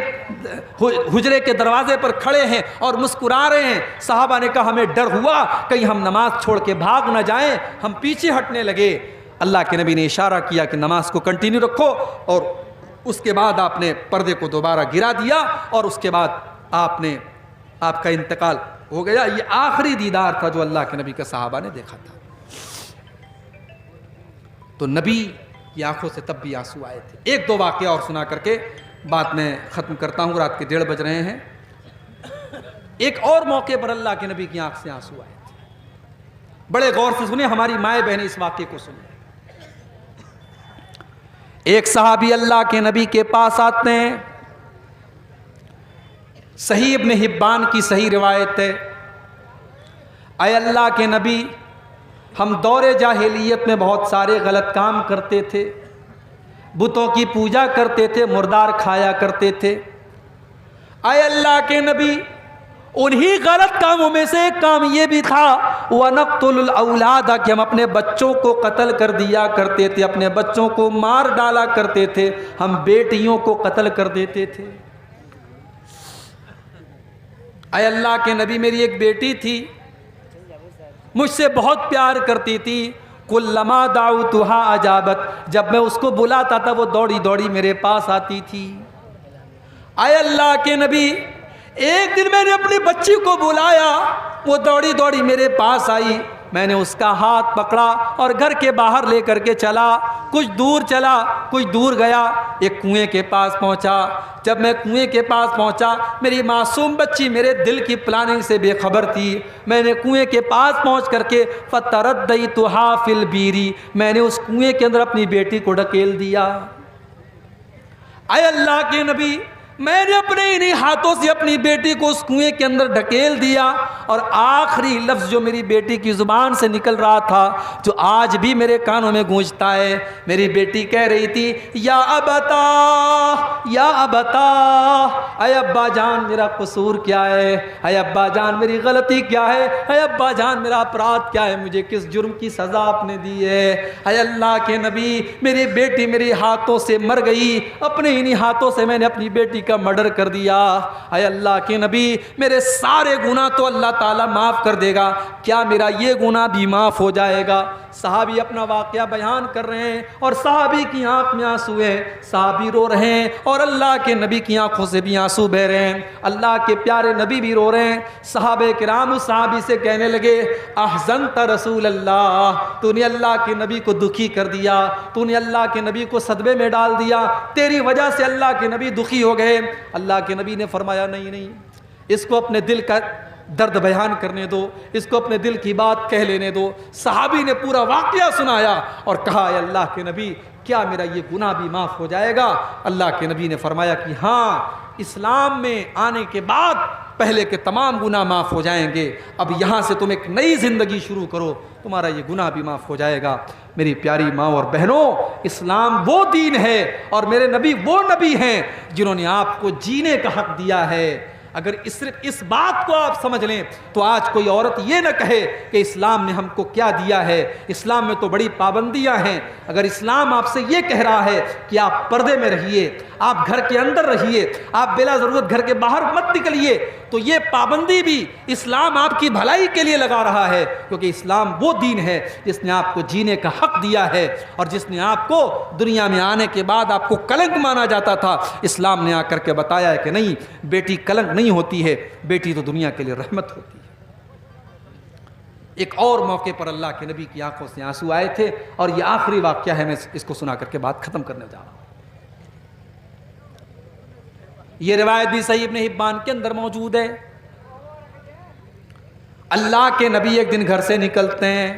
S2: حجرے کے دروازے پر کھڑے ہیں اور مسکرا رہے ہیں۔ صحابہ نے کہا ہمیں ڈر ہوا کہیں ہم نماز چھوڑ کے بھاگ نہ جائیں، ہم پیچھے ہٹنے لگے۔ اللہ کے نبی نے اشارہ کیا کہ نماز کو کنٹینیو رکھو، اور اس کے بعد آپ نے پردے کو دوبارہ گرا دیا اور اس کے بعد آپ کا انتقال ہو گیا. یہ آخری دیدار تھا جو اللہ کے نبی کے صحابہ نے دیکھا تھا. تو نبی کی آنکھوں سے تب بھی آنسو آئے تھے. ایک دو واقعہ اور سنا کر کے بات میں ختم کرتا ہوں، رات کے 1:30 بج رہے ہیں. ایک اور موقع پر اللہ کے نبی کی آنکھ سے آنسو آئے تھے. بڑے غور سے سنیں، ہماری مائیں بہنیں اس واقعے کو سنیں. ایک صحابی اللہ کے نبی کے پاس آتے ہیں. صحیح ابن حبان کی صحیح روایت ہے، اے اللہ کے نبی، ہم دور جاہلیت میں بہت سارے غلط کام کرتے تھے، بتوں کی پوجا کرتے تھے، مردار کھایا کرتے تھے. اے اللہ کے نبی، انہی غلط کاموں میں سے ایک کام یہ بھی تھا وَنَقْتُلُ الْأَوْلَادَ کہ ہم اپنے بچوں کو قتل کر دیا کرتے تھے، اپنے بچوں کو مار ڈالا کرتے تھے، ہم بیٹیوں کو قتل کر دیتے تھے. اے اللہ کے نبی، میری ایک بیٹی تھی، مجھ سے بہت پیار کرتی تھی. کلما دعوتها اجابت، جب میں اس کو بلاتا تھا وہ دوڑی دوڑی میرے پاس آتی تھی. اے اللہ کے نبی، ایک دن میں نے اپنی بچی کو بلایا، وہ دوڑی دوڑی میرے پاس آئی. میں نے اس کا ہاتھ پکڑا اور گھر کے باہر لے کر کے چلا. کچھ دور چلا، کچھ دور گیا، ایک کنویں کے پاس پہنچا. جب میں کنویں کے پاس پہنچا، میری معصوم بچی میرے دل کی پلاننگ سے بے خبر تھی. میں نے کنویں کے پاس پہنچ کر کے فَتَرَدَّيْتُهَا فِي الْبِيرِ، میں نے اس کنویں کے اندر اپنی بیٹی کو ڈھکیل دیا. اے اللہ کے نبی، میں نے اپنے انہی ہاتھوں سے اپنی بیٹی کو اس کنویں کے اندر ڈھکیل دیا. اور آخری لفظ جو میری بیٹی کی زبان سے نکل رہا تھا، جو آج بھی میرے کانوں میں گونجتا ہے، میری بیٹی کہہ رہی تھی یا ابتا، یا ابتا، اے ابا جان میرا قصور کیا ہے، اے ابا جان میری غلطی کیا ہے، اے ابا جان میرا اپرادھ کیا ہے، مجھے کس جرم کی سزا آپ نے دی ہے. اے اللہ کے نبی، میری بیٹی میرے ہاتھوں سے مر گئی، اپنے انہی ہاتھوں سے میں نے اپنی بیٹی کا مرڈر کر دیا. اے اللہ کے نبی، میرے سارے گناہ تو اللہ تعالیٰ معاف کر دے گا، کیا میرا یہ گناہ بھی معاف ہو جائے گا؟ صحابی اپنا واقعہ بیان کر رہے ہیں اور صحابی کی آنکھ میں آنسو ہیں. صحابی رو رہے ہیں اور اللہ کے نبی کی آنکھوں سے بھی آنسو بہ رہے ہیں. اللہ کے پیارے نبی بھی رو رہے ہیں. صحابہ کرام اس صحابی سے کہنے لگے احزنت رسول اللہ، تو نے اللہ کے نبی کو دکھی کر دیا، تو نے اللہ کے نبی کو صدمے میں ڈال دیا، تیری وجہ سے اللہ کے نبی دکھی ہو گئے. اللہ کے نبی نے فرمایا نہیں نہیں، اس کو اپنے دل کا درد بیان کرنے دو، اس کو اپنے دل کی بات کہہ لینے دو. صحابی نے پورا واقعہ سنایا اور کہا اے اللہ کے نبی، کیا میرا یہ گناہ بھی معاف ہو جائے گا؟ اللہ کے نبی نے فرمایا کہ ہاں، اسلام میں آنے کے بعد پہلے کے تمام گناہ معاف ہو جائیں گے. اب یہاں سے تم ایک نئی زندگی شروع کرو، تمہارا یہ گناہ بھی معاف ہو جائے گا. میری پیاری ماں اور بہنوں، اسلام وہ دین ہے اور میرے نبی وہ نبی ہیں جنہوں نے آپ کو جینے کا حق دیا ہے. اگر صرف اس بات کو آپ سمجھ لیں تو آج کوئی عورت یہ نہ کہے کہ اسلام نے ہم کو کیا دیا ہے. اسلام میں تو بڑی پابندیاں ہیں. اگر اسلام آپ سے یہ کہہ رہا ہے کہ آپ پردے میں رہیے، آپ گھر کے اندر رہیے، آپ بلا ضرورت گھر کے باہر مت نکلیے، تو یہ پابندی بھی اسلام آپ کی بھلائی کے لیے لگا رہا ہے. کیونکہ اسلام وہ دین ہے جس نے آپ کو جینے کا حق دیا ہے اور جس نے آپ کو دنیا میں آنے کے بعد آپ کو کلنک مانا جاتا تھا، اسلام نے آ کر کے بتایا ہے کہ نہیں، بیٹی کلنک نہیں ہوتی ہے، بیٹی تو دنیا کے لیے رحمت ہوتی ہے. ایک اور موقع پر اللہ کے نبی کی آنکھوں سے آنسو آئے تھے اور یہ آخری واقعہ ہے، میں اس کو سنا کر کے بات ختم کرنے جا رہا ہوں. یہ روایت بھی صحیح ابن حبان کے اندر موجود ہے. اللہ کے نبی ایک دن گھر سے نکلتے ہیں،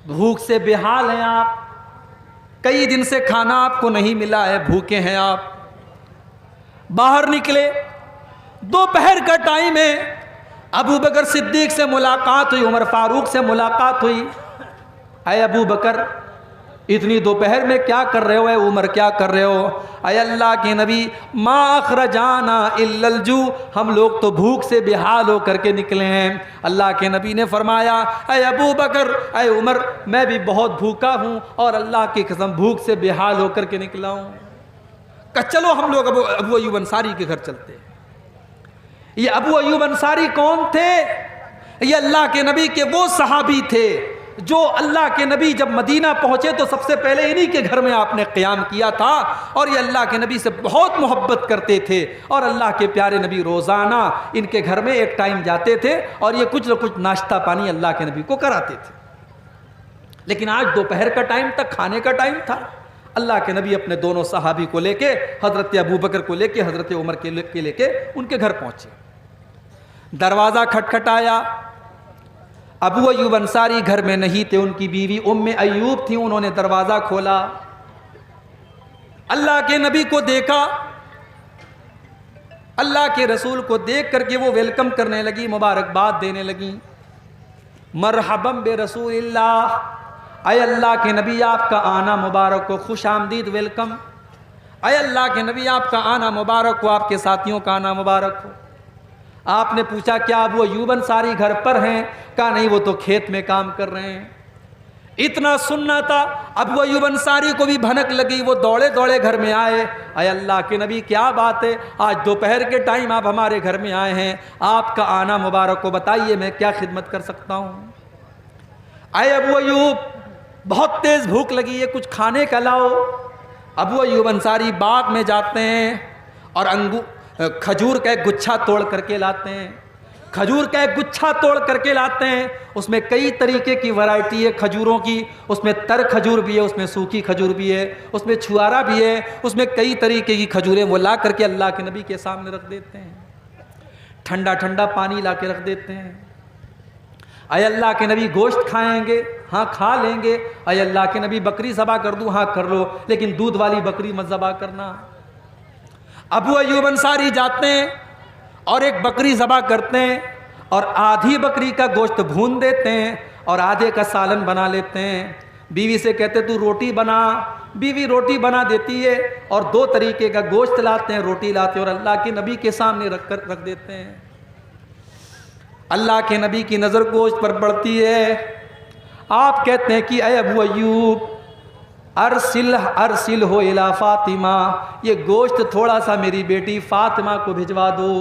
S2: بھوک سے بے حال ہیں آپ، کئی دن سے کھانا آپ کو نہیں ملا ہے، بھوکے ہیں آپ. باہر نکلے، دوپہر کا ٹائم ہے، ابو بکر صدیق سے ملاقات ہوئی، عمر فاروق سے ملاقات ہوئی. اے ابو بکر، اتنی دوپہر میں کیا کر رہے ہو؟ اے عمر کیا کر رہے ہو؟ اے اللہ کے نبی، ما اخرجانا الا الجوع، ہم لوگ تو بھوک سے بے حال ہو کر کے نکلے ہیں. اللہ کے نبی نے فرمایا اے ابو بکر، اے عمر، میں بھی بہت بھوکا ہوں اور اللہ کی قسم بھوک سے بے حال ہو کر کے نکلا ہوں. کہ چلو ہم لوگ ابو ایوب انصاری کے گھر چلتے ہیں. یہ ابو ایوب انصاری کون تھے؟ یہ اللہ کے نبی کے وہ صحابی تھے جو اللہ کے نبی جب مدینہ پہنچے تو سب سے پہلے انہی کے گھر میں آپ نے قیام کیا تھا، اور یہ اللہ کے نبی سے بہت محبت کرتے تھے، اور اللہ کے پیارے نبی روزانہ ان کے گھر میں ایک ٹائم جاتے تھے اور یہ کچھ نہ کچھ ناشتہ پانی اللہ کے نبی کو کراتے تھے۔ لیکن آج دوپہر کا ٹائم تک کھانے کا ٹائم تھا، اللہ کے نبی اپنے دونوں صحابی کو لے کے، حضرت ابوبکر کو لے کے، حضرت عمر کے لے کے ان کے گھر پہنچے۔ دروازہ کھٹکھٹایا، ابو ایوب انصاری گھر میں نہیں تھے، ان کی بیوی ام ایوب تھی، انہوں نے دروازہ کھولا، اللہ کے نبی کو دیکھا، اللہ کے رسول کو دیکھ کر کے وہ ویلکم کرنے لگی، مبارکباد دینے لگی، مرحبا برسول اللہ، اے اللہ کے نبی آپ کا آنا مبارک ہو، خوش آمدید، ویلکم، اے اللہ کے نبی آپ کا آنا مبارک ہو، آپ کے ساتھیوں کا آنا مبارک ہو۔ آپ نے پوچھا کیا ابو ایوب انصاری گھر پر ہیں؟ کہا نہیں، وہ تو کھیت میں کام کر رہے ہیں۔ اتنا سننا تھا، ابو ایوب انصاری کو بھی بھنک لگی، وہ دوڑے دوڑے گھر میں آئے، اے اللہ کے نبی کیا بات ہے، آج دوپہر کے ٹائم آپ ہمارے گھر میں آئے ہیں، آپ کا آنا مبارک ہو، بتائیے میں کیا خدمت کر سکتا ہوں۔ اے ابو ایوب بہت تیز بھوک لگی ہے، کچھ کھانے کا لاؤ۔ ابو ایوب انصاری باغ میں جاتے ہیں اور کھجور کا ایک گچھا توڑ کر کے لاتے ہیں، کھجور کا ایک گچھا توڑ کر کے لاتے ہیں، اس میں کئی طریقے کی ورائٹی ہے کھجوروں کی، اس میں تر کھجور بھی ہے، اس میں سوکھی کھجور بھی ہے، اس میں چھوارا بھی ہے، اس میں کئی طریقے کی کھجوریں وہ لا کر کے اللہ کے نبی کے سامنے رکھ دیتے ہیں، ٹھنڈا ٹھنڈا پانی لا کے رکھ دیتے ہیں۔ اے اللہ کے نبی گوشت کھائیں گے؟ ہاں کھا لیں گے۔ اے اللہ کے نبی بکری ذبح کر دوں؟ ہاں کر لو، لیکن دودھ والی بکری مت ذبح کرنا۔ ابو ایوب انصاری جاتے ہیں اور ایک بکری ذبح کرتے ہیں، اور آدھی بکری کا گوشت بھون دیتے ہیں اور آدھے کا سالن بنا لیتے ہیں۔ بیوی سے کہتے تو روٹی بنا، بیوی روٹی بنا دیتی ہے، اور دو طریقے کا گوشت لاتے ہیں، روٹی لاتے ہیں اور اللہ کے نبی کے سامنے رکھ دیتے ہیں۔ اللہ کے نبی کی نظر گوشت پر پڑتی ہے، آپ کہتے ہیں کہ اے ابو ایوب ارسل ہو الی فاطمہ، یہ گوشت تھوڑا سا میری بیٹی فاطمہ کو بھجوا دو۔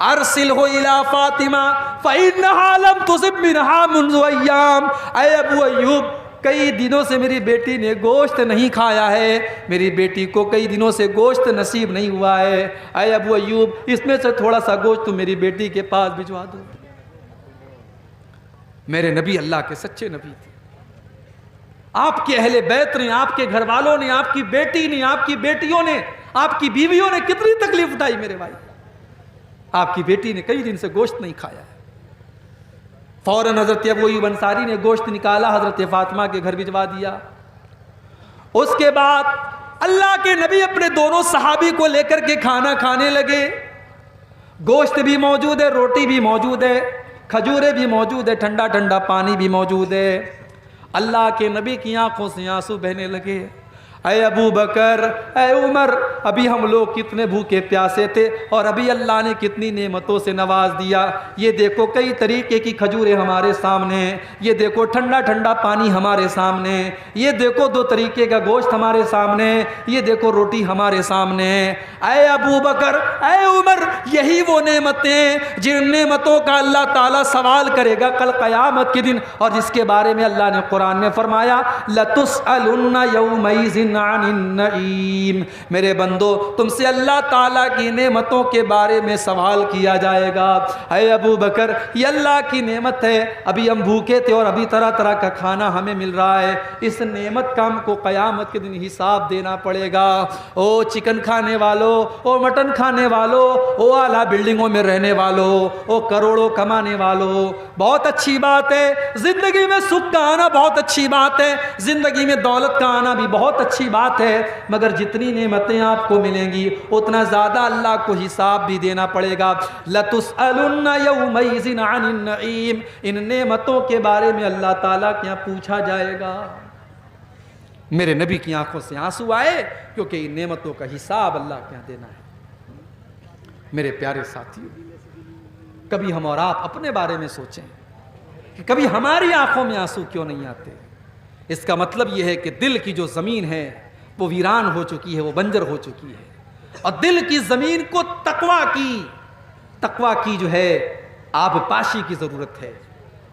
S2: ارسل ہو الی فاطمہ فإنها لم تصب منها منذ ایام، اے ابو ایوب کئی دنوں سے میری بیٹی نے گوشت نہیں کھایا ہے، میری بیٹی کو کئی دنوں سے گوشت نصیب نہیں ہوا ہے، اے ابو ایوب اس میں سے تھوڑا سا گوشت تو میری بیٹی کے پاس بھجوا دو۔ میرے نبی اللہ کے سچے نبی تھے، آپ کے اہل بیت نے، آپ کے گھر والوں نے، آپ کی بیٹی نے، آپ کی بیٹیوں نے، آپ کی بیویوں نے کتنی تکلیف اٹھائی میرے بھائی۔ آپ کی بیٹی نے کئی دن سے گوشت نہیں کھایا ہے، فوراً حضرت ابو ایوب انصاری نے گوشت نکالا، حضرت فاطمہ کے گھر بھجوا دیا۔ اس کے بعد اللہ کے نبی اپنے دونوں صحابی کو لے کر کے کھانا کھانے لگے، گوشت بھی موجود ہے، روٹی بھی موجود ہے، کھجوریں بھی موجود ہے، ٹھنڈا ٹھنڈا پانی بھی موجود ہے۔ اللہ کے نبی کی آنکھوں سے آنسو بہنے لگے، اے ابو بکر، اے عمر، ابھی ہم لوگ کتنے بھوکے پیاسے تھے اور ابھی اللہ نے کتنی نعمتوں سے نواز دیا۔ یہ دیکھو کئی طریقے کی کھجوریں ہمارے سامنے، یہ دیکھو ٹھنڈا ٹھنڈا پانی ہمارے سامنے، یہ دیکھو دو طریقے کا گوشت ہمارے سامنے، یہ دیکھو روٹی ہمارے سامنے۔ اے ابو بکر، اے عمر، یہی وہ نعمتیں جن نعمتوں کا اللہ تعالیٰ سوال کرے گا کل قیامت کے دن، اور جس کے بارے میں اللہ نے قرآن میں فرمایا لَتُسْأَلُنَّ يَوْمَئِذٍ عَنِ النَّعِيمِ، میرے بندو تم سے اللہ تعالیٰ کی نعمتوں کے بارے میں سوال کیا جائے گا۔ اے ابو بکر، یہ اللہ کی نعمت ہے، ابھی ہم بھوکے تھے اور ابھی طرح طرح کا کھانا ہمیں مل رہا ہے، اس نعمت کا ہم کو قیامت کے دن حساب دینا پڑے گا۔ او چکن کھانے والوں، او مٹن کھانے والوں، او اعلیٰ بلڈنگوں میں رہنے والوں، او کروڑوں کمانے والوں، بہت اچھی بات ہے، زندگی میں سکھ کا آنا بہت اچھی بات ہے، زندگی میں دولت کا آنا بھی بہت اچھی بات ہے، مگر جتنی نعمتیں آپ کو ملیں گی اتنا زیادہ اللہ کو حساب بھی دینا پڑے گا۔ لَتُسْأَلُنَّ يَوْمَئِذٍ عَنِ النَّعِيمِ، ان نعمتوں کے بارے میں اللہ تعالیٰ کے یہاں پوچھا جائے گا۔ میرے نبی کی آنکھوں سے آنسو آئے، کیونکہ ان نعمتوں کا حساب اللہ کے یہاں دینا ہے۔ میرے پیارے ساتھیوں، کبھی ہم اور آپ اپنے بارے میں سوچیں کہ کبھی ہماری آنکھوں میں آنسو کیوں نہیں آتے؟ اس کا مطلب یہ ہے کہ دل کی جو زمین ہے وہ ویران ہو چکی ہے، وہ بنجر ہو چکی ہے، اور دل کی زمین کو تقویٰ کی جو ہے آب پاشی کی ضرورت ہے،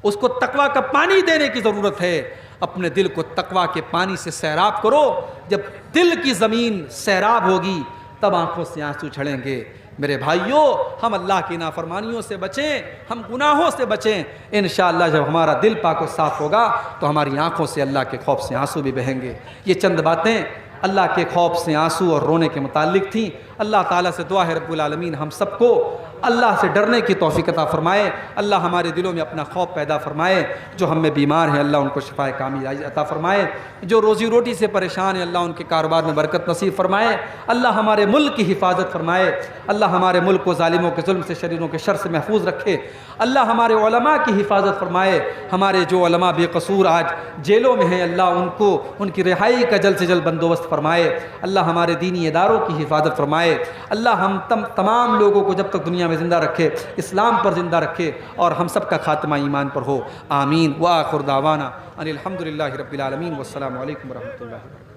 S2: اس کو تقوی کا پانی دینے کی ضرورت ہے. اپنے دل کو تقوی کے پانی سے سیراب کرو. جب دل کی زمین سیراب ہوگی تب آنکھوں سے آنسو جھڑیں گے. میرے بھائیوں، ہم اللہ کی نافرمانیوں سے بچیں، ہم گناہوں سے بچیں. انشاءاللہ جب ہمارا دل پاک و صاف ہوگا تو ہماری آنکھوں سے اللہ کے خوف سے آنسو بھی بہیں گے. یہ چند باتیں اللہ کے خوف سے آنسو اور رونے کے متعلق تھیں. اللہ تعالیٰ سے دعا ہے رب العالمین ہم سب کو اللہ سے ڈرنے کی توفیق عطا فرمائے. اللہ ہمارے دلوں میں اپنا خوف پیدا فرمائے. جو ہم میں بیمار ہیں اللہ ان کو شفائے کامل عطا فرمائے. جو روزی روٹی سے پریشان ہیں اللہ ان کے کاروبار میں برکت نصیب فرمائے. اللہ ہمارے ملک کی حفاظت فرمائے. اللہ ہمارے ملک کو ظالموں کے ظلم سے، شریروں کے شر سے محفوظ رکھے. اللہ ہمارے علماء کی حفاظت فرمائے. ہمارے جو علماء بے قصور آج جیلوں میں ہیں اللہ ان کو ان کی رہائی کا جلد سے جلد بندوبست فرمائے. اللہ ہمارے دینی اداروں کی حفاظت فرمائے. اللہ ہم تمام لوگوں کو جب تک دنیا میں زندہ رکھے اسلام پر زندہ رکھے اور ہم سب کا خاتمہ ایمان پر ہو. آمین. وآخر دعوانا ان الحمدللہ رب العالمین. والسلام علیکم ورحمۃ اللہ وبرکاتہ.